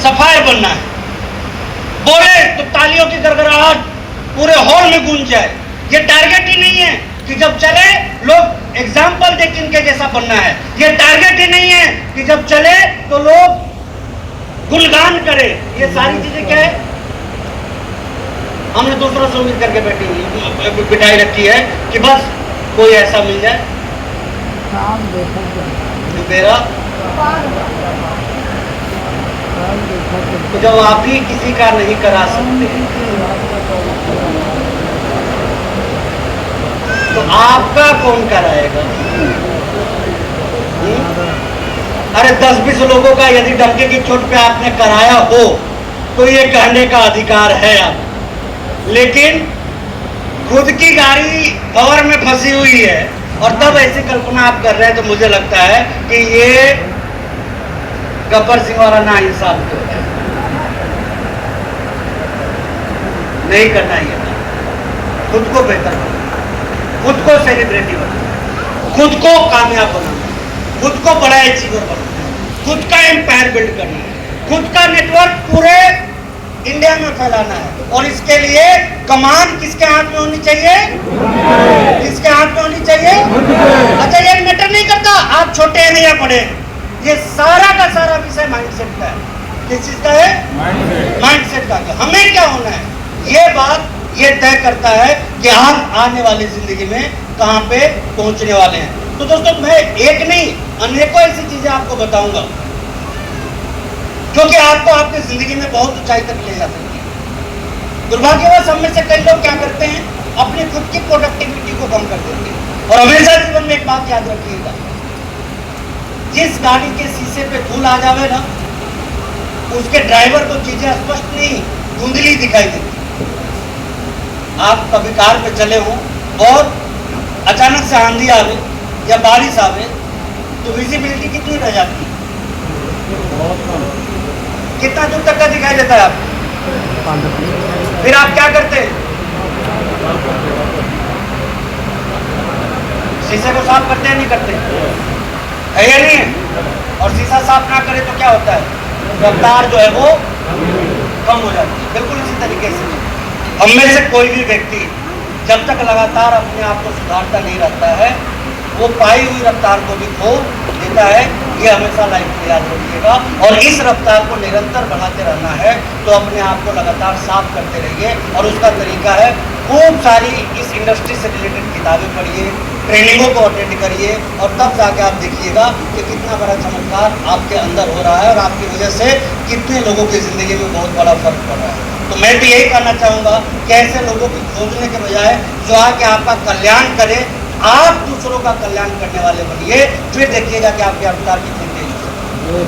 सफायर बनना है, बोले तो तालियों की गड़गड़ाहट पूरे हॉल में गूंज जाए। ये टारगेट ही नहीं है कि जब चले लोग एग्जाम्पल देख इनके जैसा बनना है। ये टारगेट ही नहीं है कि जब चले तो लोग गुणगान करें। ये सारी चीजें क्या है? हमने दूसरों से उम्मीद करके बिठाई रखी है कि बस कोई ऐसा मिल जाए जो मेरा, तो जब आप ही किसी का नहीं करा सकते तो आपका कौन कराएगा? अरे 10-20 लोगों का यदि डंके की चोट पे आपने कराया हो तो ये कहने का अधिकार है आप, लेकिन खुद की गाड़ी कवर में फंसी हुई है और तब ऐसी कल्पना आप कर रहे हैं, तो मुझे लगता है कि ये गब्बर सिंह वाला नाइंसाफ तो है। नहीं करना ये, खुद को बेहतर बनाना, खुद को सेलिब्रिटी बनाना, खुद को कामयाब बनाना, खुद को बड़ा अचीवर बनाना, खुद का एम्पायर बिल्ड करना है, खुद का नेटवर्क पूरे इंडिया में फैलाना है। और इसके लिए कमान किसके हाथ में होनी चाहिए? किसके हाथ में होनी चाहिए? अच्छा, ये मैटर नहीं करता आप छोटे हैं या बड़े हैं, ये सारा का सारा विषय माइंडसेट का है। किस चीज का है? माइंडसेट का। हमें क्या होना है, ये बात ये तय करता है कि आप आने वाली जिंदगी में कहां पे पहुंचने वाले हैं। तो दोस्तों, मैं एक नहीं अनेकों ऐसी चीजें आपको बताऊंगा जो कि आपको आपकी जिंदगी में बहुत ऊंचाई तक ले जा सकती है। दुर्भाग्यवश हम में से कई लोग क्या करते हैं, अपनी खुद की प्रोडक्टिविटी को कम कर देते हैं। और हमेशा जीवन में एक बात याद रखिएगा, जिस गाड़ी के शीशे पे धूल आ जावे ना, उसके ड्राइवर को चीजें स्पष्ट नहीं धुंधली दिखाई देती। आप कभी कार पे चले हो और अचानक से आंधी आवे या बारिश आवे तो विजिबिलिटी कितनी रह जाती है? कितना दूर तक का दिखाई देता है आपको? फिर आप क्या करते हैं? शीशे को साफ करते हैं, नहीं करते है या नहीं है? और शीशा साफ ना करे तो क्या होता है? रफ्तार जो है वो कम हो जाती है। बिल्कुल इसी तरीके से हम में से कोई भी व्यक्ति जब तक लगातार अपने आप को सुधारता नहीं रहता है, वो पाई हुई रफ्तार को भी खो देता है ये हमेशा लाइफ में याद रखिएगा। और इस रफ्तार को निरंतर बढ़ाते रहना है तो अपने आप को लगातार साफ करते रहिए। और उसका तरीका है खूब सारी इस इंडस्ट्री से रिलेटेड किताबें पढ़िए, ट्रेनिंगों को अटेंड करिए और तब जाके आप देखिएगा कि कितना बड़ा चमत्कार आपके अंदर हो रहा है और आपकी वजह से कितने लोगों की ज़िंदगी में बहुत बड़ा फर्क पड़ रहा है। तो मैं भी यही कहना चाहूँगा कि ऐसे लोगों की खोजने के बजाय जो आके आपका कल्याण करे, आप दूसरों का कल्याण करने वाले बनिए, फिर देखिएगा कि आपकी रफ्तार कितनी तेज है।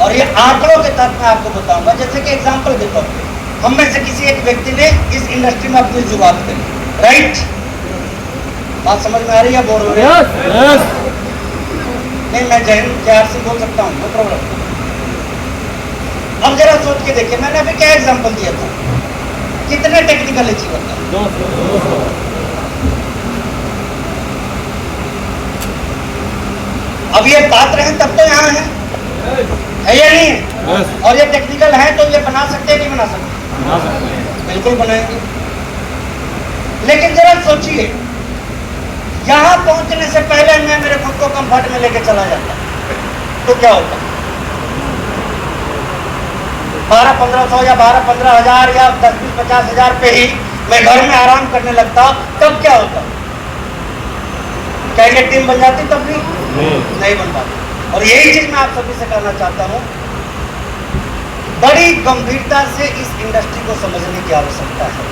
और ये आंकड़ों के तहत मैं आपको बताऊंगा, जैसे कि एग्जांपल के तौर पे हम में से किसी एक व्यक्ति ने इस इंडस्ट्री में अपनी शुरुआत करी, राइट? बात समझ में आ रही है? बोल रहे हैं? नहीं, मैं JRC बोल सकता हूँ, नो प्रॉब्लम। अब जरा सोच के देखिए, मैंने अभी क्या एग्जांपल दिया था, कितने टेक्निकल अचीवर था? अब ये पात्र हैं तब तो यहाँ है या नहीं है? और ये टेक्निकल है तो ये बना सकते हैं, नहीं बना सकते? बिल्कुल बनाएंगे। लेकिन जरा सोचिए, यहाँ पहुंचने से पहले मैं मेरे खुद को कंफर्ट में लेके चला जाता तो क्या होता? 12-1500 या 12-15 हज़ार या 10-20-50 हज़ार पे ही मैं घर में आराम करने लगता, तब क्या होता? क्या ये टीम बन जाती? तब भी नहीं बन पाती। और यही चीज मैं आप सभी से करना चाहता हूँ, बड़ी गंभीरता से इस इंडस्ट्री को समझने की आवश्यकता है।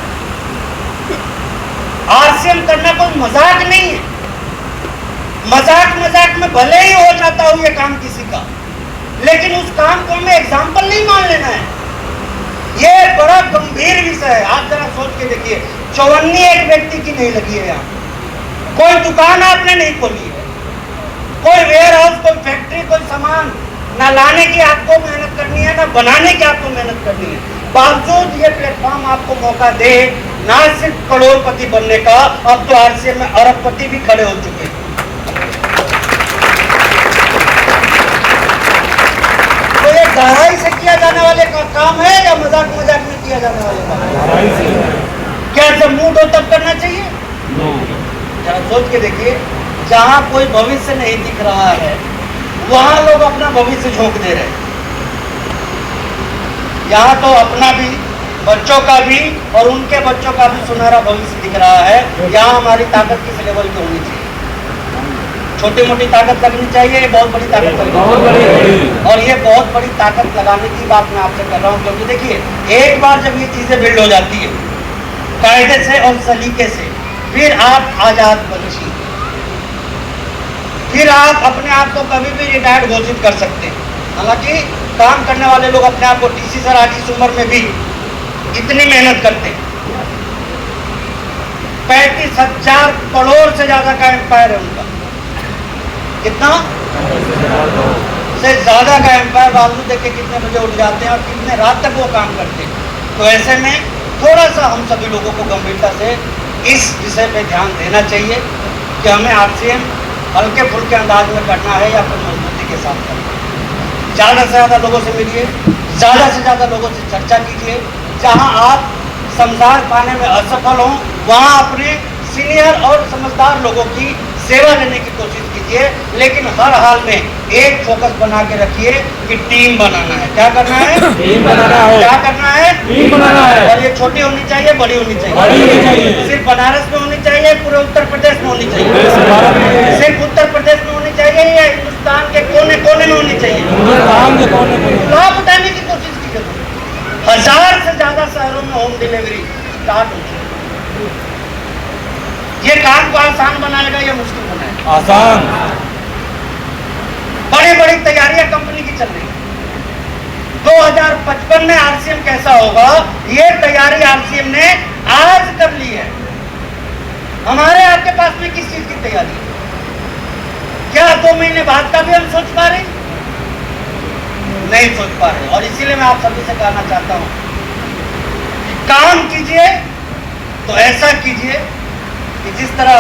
RCM करना कोई मजाक नहीं है। मजाक में भले ही हो जाता हो ये काम किसी का, लेकिन उस काम को हमें एग्जाम्पल नहीं मान लेना है। ये बड़ा गंभीर विषय है। आप जरा सोच के देखिए, चौवन्नी एक व्यक्ति की नहीं लगी है यहाँ, कोई दुकान आपने नहीं खोली है, कोई वेयर हाउस, कोई फैक्ट्री, कोई सामान ना लाने की आपको मेहनत करनी है, ना बनाने की आपको मेहनत करनी है। बावजूद ये प्लेटफॉर्म आपको मौका दे ना सिर्फ करोड़पति बनने का, अब तो RCM में अरबपति भी खड़े हो चुके हैं। तो ये गहराई से किया जाने वाले का काम है या मजाक में किया जाने वाले का? क्या जब मूड हो तब करना चाहिए? जरा सोच के देखिए, जहाँ कोई भविष्य नहीं दिख रहा है वहाँ लोग अपना भविष्य झोंक दे रहे हैं। यहाँ तो अपना भी, बच्चों का भी और उनके बच्चों का भी सुनहरा भविष्य दिख रहा है। यहाँ हमारी ताकत किस लेवल की होनी चाहिए? छोटी मोटी ताकत लगनी चाहिए, ये बहुत बड़ी ताकत लगनी चाहिए। और ये बहुत बड़ी ताकत लगाने की बात मैं आपसे कर रहा हूँ, क्योंकि देखिए, एक बार जब ये चीजें बिल्ड हो जाती है कायदे से और सलीके से, फिर आप आजाद बनिए, फिर आप अपने आप को कभी भी रिटायर्ड घोषित कर सकते हैं। हालांकि काम करने वाले लोग अपने आप को TC सर आज इस उम्र में भी इतनी मेहनत करते हैं। 35,000 करोड़ से ज्यादा का एम्पायर है उनका। कितना से ज्यादा का एम्पायर, बावजूद देखिए कितने बजे उठ जाते हैं और कितने रात तक वो काम करते हैं। तो ऐसे में थोड़ा सा हम सभी लोगों को गंभीरता से इस विषय पे ध्यान देना चाहिए कि हमें RCM हल्के फुल्के अंदाज में करना है या फिर मजबूती के साथ करना है। ज़्यादा से ज़्यादा लोगों से मिलिए, ज़्यादा से ज़्यादा लोगों से चर्चा कीजिए। जहां आप समझदार पाने में असफल हों वहां अपने सीनियर और समझदार लोगों की सेवा लेने की कोशिश कीजिए, लेकिन हर हाल में एक फोकस बना के रखिए कि टीम बनाना है। क्या करना है? टीम बनाना है। क्या करना है? टीम बनाना है। और ये छोटी होनी चाहिए, बड़ी होनी चाहिए। सिर्फ बनारस में होनी चाहिए, पूरे उत्तर प्रदेश में होनी चाहिए? सिर्फ उत्तर प्रदेश में होनी चाहिए या हिंदुस्तान के कोने कोने में होनी चाहिए? लाभ उठाने की कोशिश कीजिए। 1000 से ज्यादा शहरों में होम डिलीवरी स्टार्ट हो चुकी है। ये काम को आसान बनाएगा या मुश्किल बनाएगा? आसान। बड़ी बड़ी तैयारियां कंपनी की चल रही है। 2055 में RCM कैसा होगा, ये तैयारी RCM ने आज कर ली है। हमारे आपके पास में किस चीज की तैयारी है? क्या 2 महीने बाद का भी हम सोच पा रहे? नहीं सोच पा रहे। और इसीलिए मैं आप सभी से कहना चाहता हूं, काम कीजिए तो ऐसा कीजिए कि जिस तरह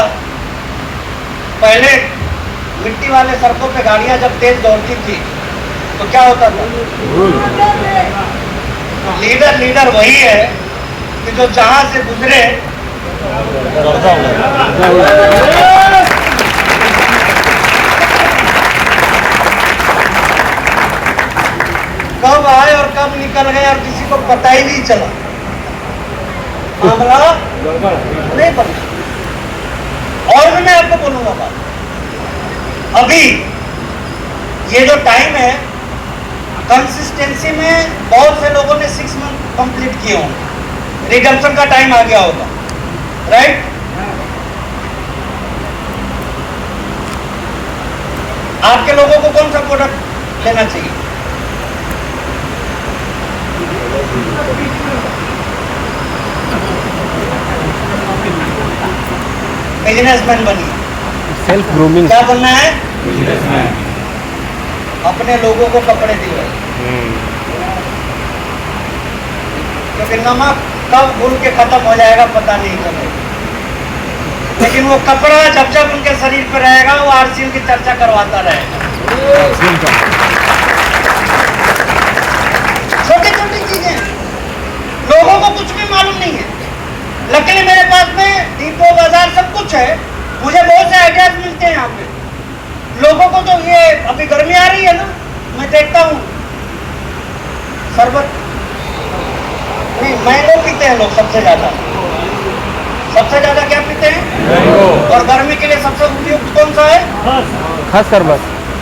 पहले मिट्टी वाले सड़कों पे गाड़ियां जब तेज दौड़ती थी तो क्या होता था? लीडर वही है कि जो जहां से गुजरे निकल गए और किसी को पता ही नहीं चला, मामला नहीं बनना। और भी मैं आपको बोलूंगा बात, अभी ये जो टाइम है, कंसिस्टेंसी में बहुत से लोगों ने 6 मंथ कंप्लीट किए होंगे, रिडम्पशन का टाइम आ गया होगा, राइट? आपके लोगों को कौन सा प्रोडक्ट लेना चाहिए? बिजनेसमैन बनिए। Self grooming. क्या बनना है? अपने लोगों को कपड़े दिलवाइए, क्योंकि नमक कब घुल के खत्म हो जाएगा पता नहीं चलेगा, लेकिन वो कपड़ा जब जब उनके शरीर पर रहेगा वो आरसीएम की चर्चा करवाता रहेगा। छोटी छोटी चीजें, लोगों को कुछ भी मालूम नहीं है। लकीली मेरे पास में डिपो बाजार सब कुछ है, मुझे बहुत से आइडियाज मिलते हैं यहाँ पे। लोगों को तो ये अभी गर्मी आ रही है ना, मैं देखता हूँ शरबत नहीं, मैंगो पीते हैं लोग सबसे ज्यादा। सबसे ज्यादा क्या पीते हैं? और गर्मी के लिए सबसे उपयुक्त कौन सा है? खास शरबत।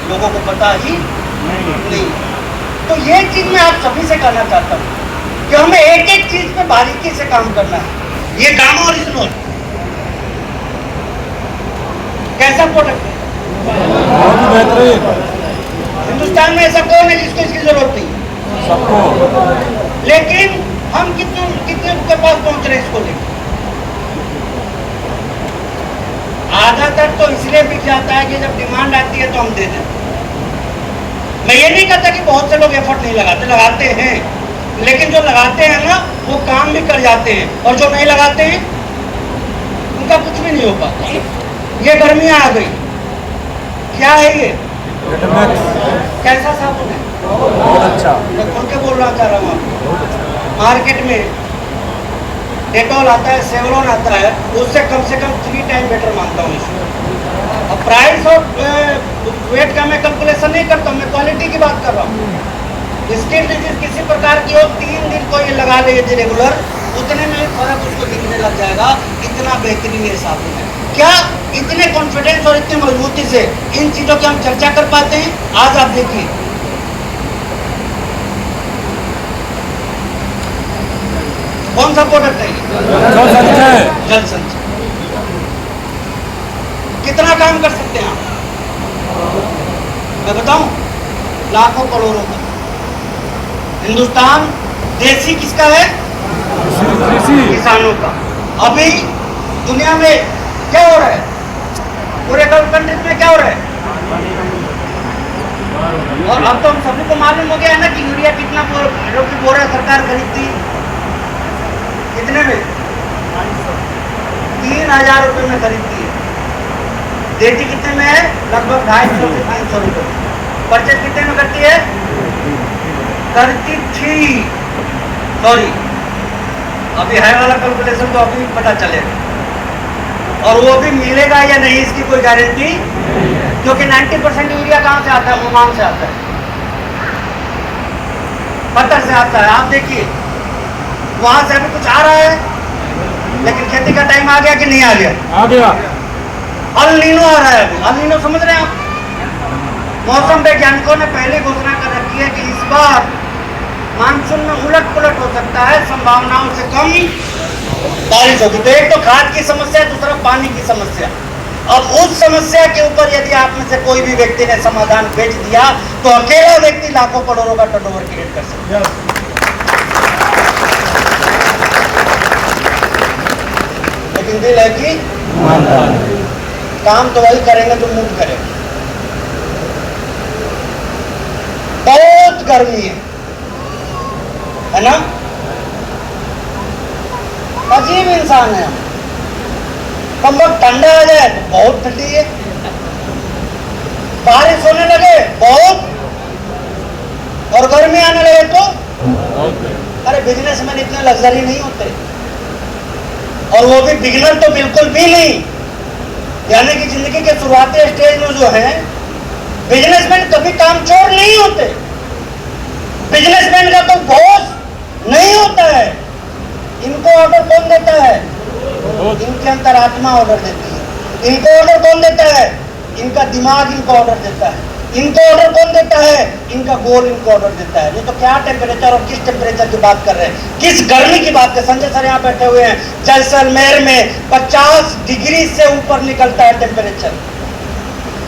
लोगों को पता ही नहीं। तो ये चीज मैं आप सभी से कहना चाहता हूँ कि हमें एक एक चीज पे बारीकी से काम करना है। ये गामा ओरिजिनल कैसा प्रोडक्ट है? बहुत ही बेहतरीन। हिंदुस्तान में ऐसा कौन है जिसको इसकी जरूरत नहीं? सबको। लेकिन हम कितने के पास पहुंच रहे इसको लेकर? आधा तक तो इसलिए बिक जाता है कि जब डिमांड आती है तो हम दे दें। मैं ये नहीं कहता कि बहुत से लोग एफर्ट नहीं लगाते, लगाते हैं, लेकिन जो लगाते हैं ना वो काम भी कर जाते हैं, और जो नहीं लगाते हैं उनका कुछ भी नहीं हो पाता। ये गर्मियाँ आ गई, क्या है ये? कैसा साबुन है? बहुत अच्छा। मैं खुल के बोल रहा चाह रहा हूँ। मार्केट में डेटॉल आता है, सेवलॉन आता है, उससे कम 3 टाइम बेटर मानता हूँ इसको। अब प्राइस और वेट का मैं कैलकुलेशन नहीं करता हूँ, मैं क्वालिटी की बात कर रहा हूँ। स्किन डिजीज किसी प्रकार की हो, 3 दिन को ये लगा ले यदि रेगुलर, उतने में फर्क उसको दिखने लग जाएगा। इतना बेहतरीन ये साबुन है। क्या इतने कॉन्फिडेंस और इतनी मजबूती से इन चीजों की हम चर्चा कर पाते हैं? आज आप देखिए, कौन सा प्रोडक्ट है ये? जल संचय। कितना काम कर सकते हैं आप? मैं बताऊं, लाखों करोड़ों का। हिंदुस्तान देसी किसका है? किसानों का। अभी दुनिया में क्या हो रहा है? पूरे कंट्री में क्या हो रहा है? और अब तो हम सभी को मालूम हो गया है ना कि यूरिया कितना रुपये बोरा सरकार खरीदती, कितने में? 3000 रुपये में खरीदती है। देती कितने में है? लगभग 250 से 300 रुपये। परचेज कितने में करती है? करती थी, सॉरी अभी है वाला कैलकुलेशन तो अभी पता चलेगा, और वो भी मिलेगा या नहीं इसकी कोई गारंटी, क्योंकि 90% यूरिया कहाँ से आता है? ओमान से आता है, कतर से आता है। आप देखिए वहां से अभी कुछ आ रहा है, लेकिन खेती का टाइम आ गया कि नहीं आ गया? आ गया। अल नीनो आ रहा है अभी। अल नीनो समझ रहे हैं आप? मौसम वैज्ञानिकों ने पहले घोषणा कर रखी है कि इस बार मानसून में उलट पुलट हो सकता है, संभावनाओं से कम बारिश होगी। तो एक तो खाद की समस्या, दूसरा पानी की समस्या। अब उस समस्या के ऊपर यदि आप में से कोई भी व्यक्ति ने समाधान बेच दिया तो अकेला व्यक्ति लाखों करोड़ों का टर्नओवर क्रिएट कर सकता है। लेकिन दिल है कि काम तो वही करेंगे जो मुंह करेंगे। बहुत गर्मी है ना? अजीब इंसान है। कम वक्त ठंडा आ जाए तो बहुत ठंडी है, बारिश होने लगे बहुत, और गर्मी आने लगे तो अरे बिजनेसमैन इतने लग्जरी नहीं होते, और वो भी बिगिनर तो बिल्कुल भी नहीं। यानी कि जिंदगी के शुरुआती स्टेज में जो है बिजनेसमैन कभी काम चोर नहीं होते। बिजनेसमैन का तो बॉस नहीं होता है। इनको ऑर्डर कौन देता है? इनके अंतरात्मा ऑर्डर देती है। इनको ऑर्डर कौन देता है? इनका दिमाग इनको ऑर्डर देता है। इनको ऑर्डर कौन देता है? इनका गोल इनको ऑर्डर देता है। नहीं तो क्या टेम्परेचर और किस टेम्परेचर की बात कर रहे हैं, किस गर्मी की बात कर। संजय सर यहाँ बैठे हुए हैं, जैसलमेर में 50 डिग्री से ऊपर निकलता है टेम्परेचर,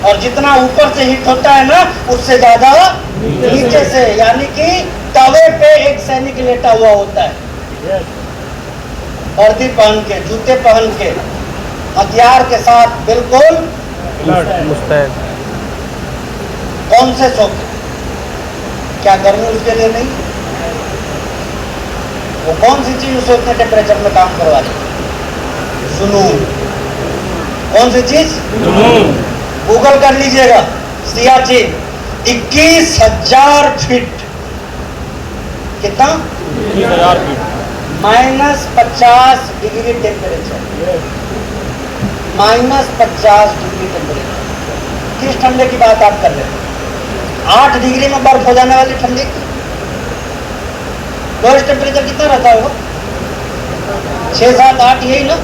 और जितना ऊपर से हीट होता है ना, उससे ज्यादा नीचे से, यानी कि तवे पे एक सैनिक लेटा हुआ होता है, वर्दी पहन के, जूते पहन के, हथियार के साथ, बिल्कुल मुस्तैद। कौन से शौक? क्या गर्मी उसके लिए नहीं? वो कौन सी चीज उसे उतने टेम्परेचर में काम करवा रही? जुनून। कौन सी चीज? जुनून। गूगल कर लीजिएगा, सियाचिन 21,000 फीट। कितना? 21,000 feet. -50 degree temperature, -50 degree temperature. किस ठंडे की बात आप कर रहे हैं? 8 डिग्री में बर्फ हो जाने वाली ठंडी। लोएस्ट टेम्परेचर कितना रहता होगा? 6, 7, 8, यही ना?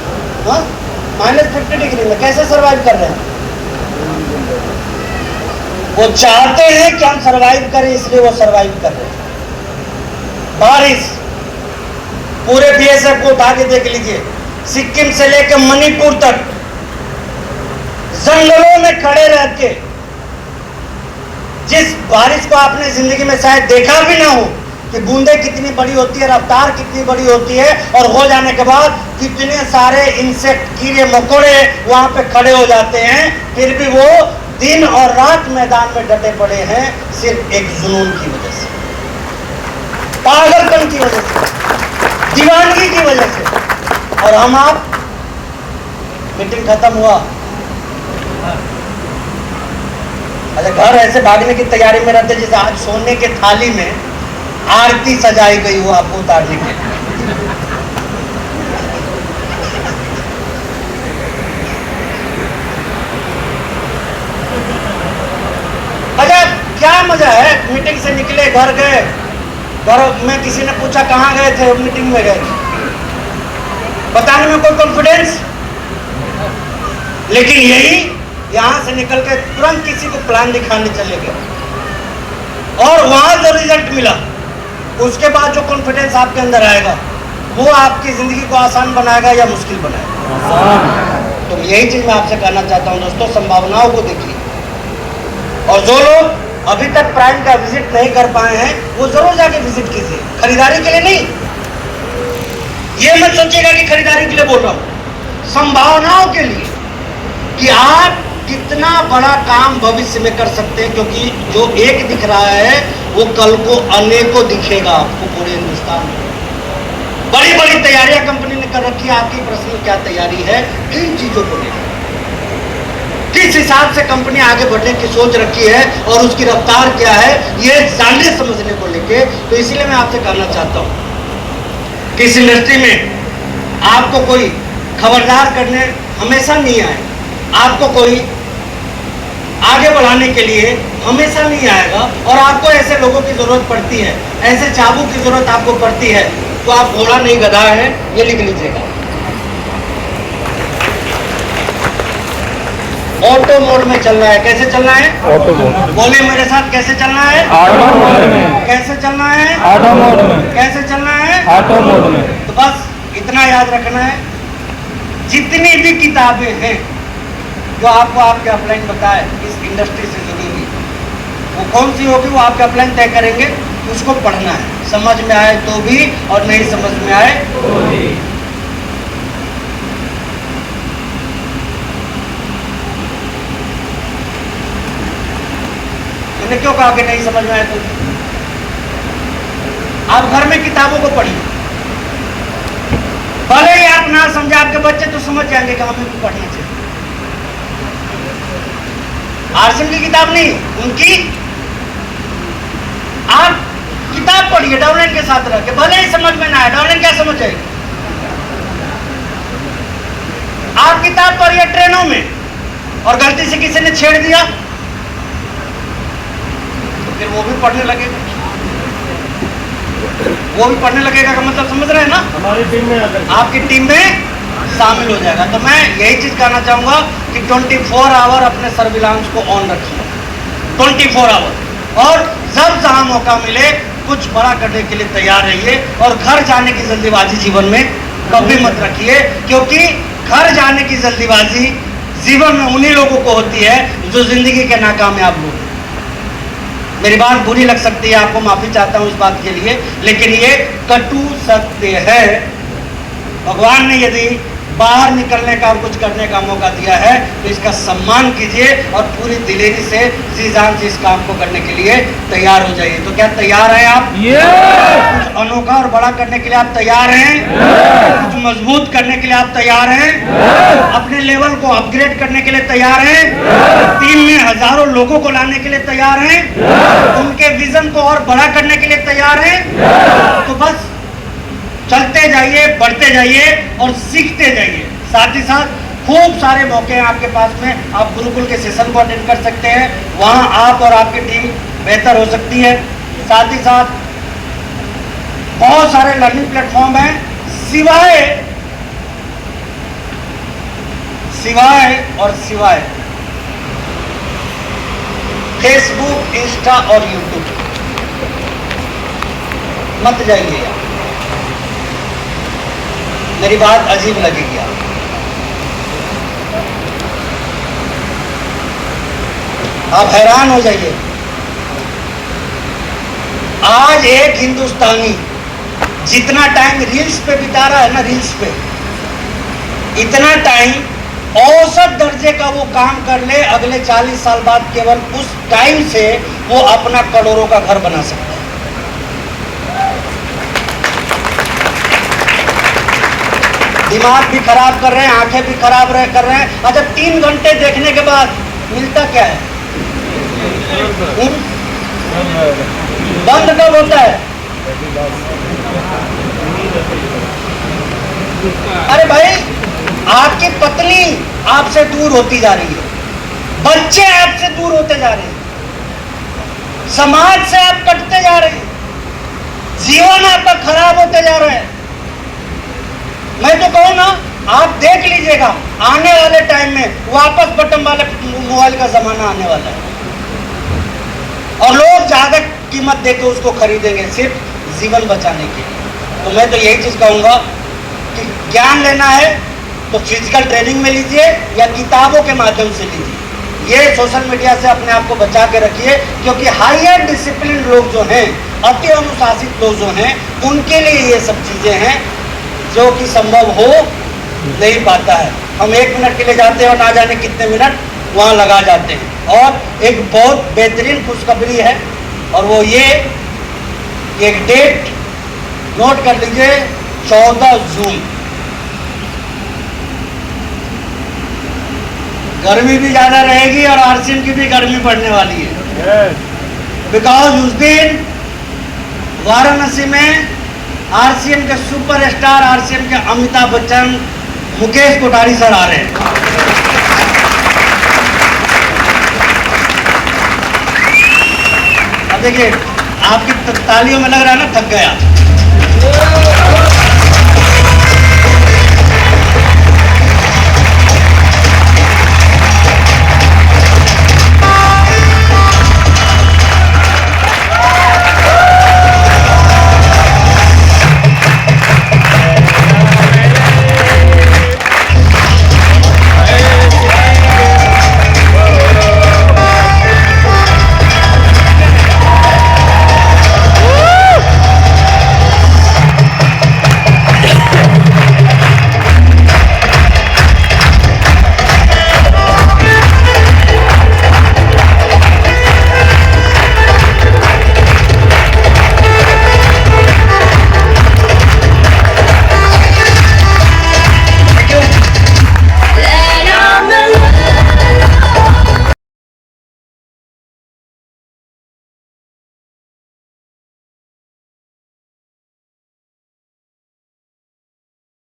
हाँ, -50 डिग्री में कैसे सरवाइव कर रहे हैं? वो चाहते हैं कि हम सरवाइव करें, इसलिए वो सरवाइव कर रहे हैं। बारिश, पूरे बीएसएफ को उठा के देख लीजिए, सिक्किम से लेकर मणिपुर तक जंगलों में खड़े रह के, जिस बारिश को आपने जिंदगी में शायद देखा भी ना हो कि बूंदे कितनी बड़ी होती है, रफ्तार कितनी बड़ी होती है, और हो जाने के बाद कितने सारे इंसेक्ट, कीड़े मकोड़े वहां पे खड़े हो जाते हैं, फिर भी वो दिन और रात मैदान में डटे पड़े हैं, सिर्फ एक जुनून की वजह से, पागलपन की वजह से, दीवानगी की वजह से। और हम आप, मीटिंग खत्म हुआ, अच्छा घर ऐसे भागने की तैयारी में रहते जैसे आज सोने के थाली में आरती सजाई गई हो आपको उतारने के लिए। अच्छा क्या मजा है, मीटिंग से निकले, घर गए, घर में किसी ने पूछा कहाँ गए थे, मीटिंग में गए, बताने में कोई कॉन्फिडेंस, लेकिन यही यहां से निकल के तुरंत किसी को प्लान दिखाने चले गए और वहां जो रिजल्ट मिला, उसके बाद जो कॉन्फिडेंस आपके अंदर आएगा वो आपकी जिंदगी को आसान बनाएगा या मुश्किल बनाएगा। तो यही चीज मैं आपसे कहना चाहता हूं दोस्तों, संभावनाओं को देखिए, और जो लोग अभी तक प्राइम का विजिट नहीं कर पाए हैं वो जरूर जाके विजिट कीजिए, खरीदारी के लिए नहीं, ये मत सोचिएगा कि खरीदारी के लिए बोल रहा हूं, संभावनाओं के लिए कि आप कितना बड़ा काम भविष्य में कर सकते हैं, क्योंकि जो एक दिख रहा है वो कल को अनेकों दिखेगा आपको पूरे हिंदुस्तान में। बड़ी बड़ी तैयारियां कंपनी ने कर रखी है, आपकी प्रश्न क्या तैयारी है इन चीजों को लेकर, किस हिसाब से कंपनी आगे बढ़ने की सोच रखी है और उसकी रफ्तार क्या है, ये जानने समझने को लेके। तो इसीलिए मैं आपसे कहना चाहता हूं कि इस इंडस्ट्री में आपको कोई खबरदार करने हमेशा नहीं आए, आपको कोई आगे बढ़ाने के लिए हमेशा नहीं आएगा, और आपको ऐसे लोगों की जरूरत पड़ती है, ऐसे चाबू की जरूरत आपको पड़ती है, तो आप घोड़ा नहीं गधा है, ये लिख लीजिएगा। ऑटो मोड में चलना है। कैसे चलना है? Auto mode. बोले मेरे साथ, कैसे चलना है? ऑटो मोड में। कैसे चलना है? ऑटो मोड में। कैसे चलना है? ऑटो मोड में। तो बस इतना याद रखना है, जितनी भी किताबें हैं जो आपको आपके अपलाइन बताए इस इंडस्ट्री से जुड़ी हुई, वो कौन सी होगी वो आपके अपलाइन तय करेंगे, उसको पढ़ना है, समझ में आए तो भी और नहीं समझ में आए तो भी। मैंने क्यों कहा कि नहीं समझ में आए तो? आप घर में किताबों को पढ़िए, भले ही आप ना समझे, आपके बच्चे तो समझ जाएंगे कि हमें भी पढ़ना चाहिए। आरसीएम की किताब नहीं, उनकी आप किताब पढ़िए डाउनलाइन के साथ रह के, भले ही समझ में ना आए, डाउनलाइन क्या समझ आएगी? आप किताब पढ़िए ट्रेनों में और गलती से किसी ने छेड़ दिया तो फिर वो भी पढ़ने लगेगा। वो भी पढ़ने लगेगा का मतलब समझ रहे हैं ना? हमारी टीम में आकर आपकी टीम में शामिल हो जाएगा। तो मैं यही चीज़ कहना चाहूँगा कि 24 आवर अपने सर्विलांस को ऑन रखिए, 24 आवर। और जब जहाँ मौका मिले कुछ बड़ा करने के लिए तैयार रहिए। और घर जाने की जल्दीबाजी जीवन में कभी मत रखिए, क्योंकि घर जाने की जल्दीबाजी जीवन में उन्हीं लोगों को होती है जो जिंदगी के नाकामयाब लोग हैं। मेरी बात बुरी लग सकती है, आपको माफ़ी चाहता हूँ इस बात के लिए, लेकिन ये कटु सत्य है। भगवान ने यदि बाहर निकलने का और कुछ करने का मौका दिया है तो इसका सम्मान कीजिए और पूरी दिलेरी से जी जान से इस काम को करने के लिए तैयार हो जाइए। तो क्या तैयार हैं आप? कुछ अनोखा और बड़ा करने के लिए आप तैयार हैं? कुछ मजबूत करने के लिए आप तैयार हैं? अपने लेवल को अपग्रेड करने के लिए तैयार हैं? टीम में हजारों लोगों को लाने के लिए तैयार हैं? उनके विजन को और बड़ा करने के लिए तैयार हैं? तो बस चलते जाइए, बढ़ते जाइए और सीखते जाइए। साथ ही साथ खूब सारे मौके हैं आपके पास में। आप गुरुकुल के सेशन को अटेंड कर सकते हैं, वहाँ आप और आपकी टीम बेहतर हो सकती है। साथ ही साथ बहुत सारे लर्निंग प्लेटफॉर्म हैं सिवाय फेसबुक, इंस्टा और यूट्यूब। मत जाइए यार, मेरी बात अजीब लगेगी आप हैरान हो जाइए। आज एक हिंदुस्तानी जितना टाइम रील्स पे बिता रहा है ना, रील्स पे, इतना टाइम औसत दर्जे का वो काम कर ले, अगले 40 साल बाद केवल उस टाइम से वो अपना करोड़ों का घर बना सकता है। दिमाग भी खराब कर रहे हैं, आंखें भी खराब कर रहे हैं। अच्छा, 3 घंटे देखने के बाद मिलता क्या है? बंद कब होता है? अरे भाई, आपकी पत्नी आपसे दूर होती जा रही है, बच्चे आपसे दूर होते जा रहे हैं, समाज से आप कटते जा रहे हैं, जीवन आपका खराब होते जा रहा है। मैं तो कहूँ ना, आप देख लीजिएगा आने वाले टाइम में वापस बटन वाले मोबाइल का जमाना आने वाला है और लोग ज्यादा कीमत देकर उसको खरीदेंगे सिर्फ जीवन बचाने के लिए। तो मैं तो यही चीज कहूँगा कि ज्ञान लेना है तो फिजिकल ट्रेनिंग में लीजिए या किताबों के माध्यम से लीजिए। ये सोशल मीडिया से अपने आप को बचा के रखिए, क्योंकि हायर डिसिप्लिन लोग जो हैं, अति अनुशासित लोग जो हैं, उनके लिए ये सब चीजें हैं जो कि संभव हो नहीं पाता है। हम 1 मिनट के लिए जाते हैं और ना जाने कितने मिनट वहाँ लगा जाते हैं। और एक बहुत बेहतरीन खुशखबरी है, और वो ये एक डेट नोट कर लीजिए, 14 जून। गर्मी भी ज़्यादा रहेगी और आरसीएम की भी गर्मी पड़ने वाली है, बिकॉज उस दिन वाराणसी में आरसीएम के सुपरस्टार, आरसीएम के अमिताभ बच्चन, मुकेश कोठारी सर आ रहे हैं। अब देखिए, आपकी तालियों में लग रहा है ना थक गया।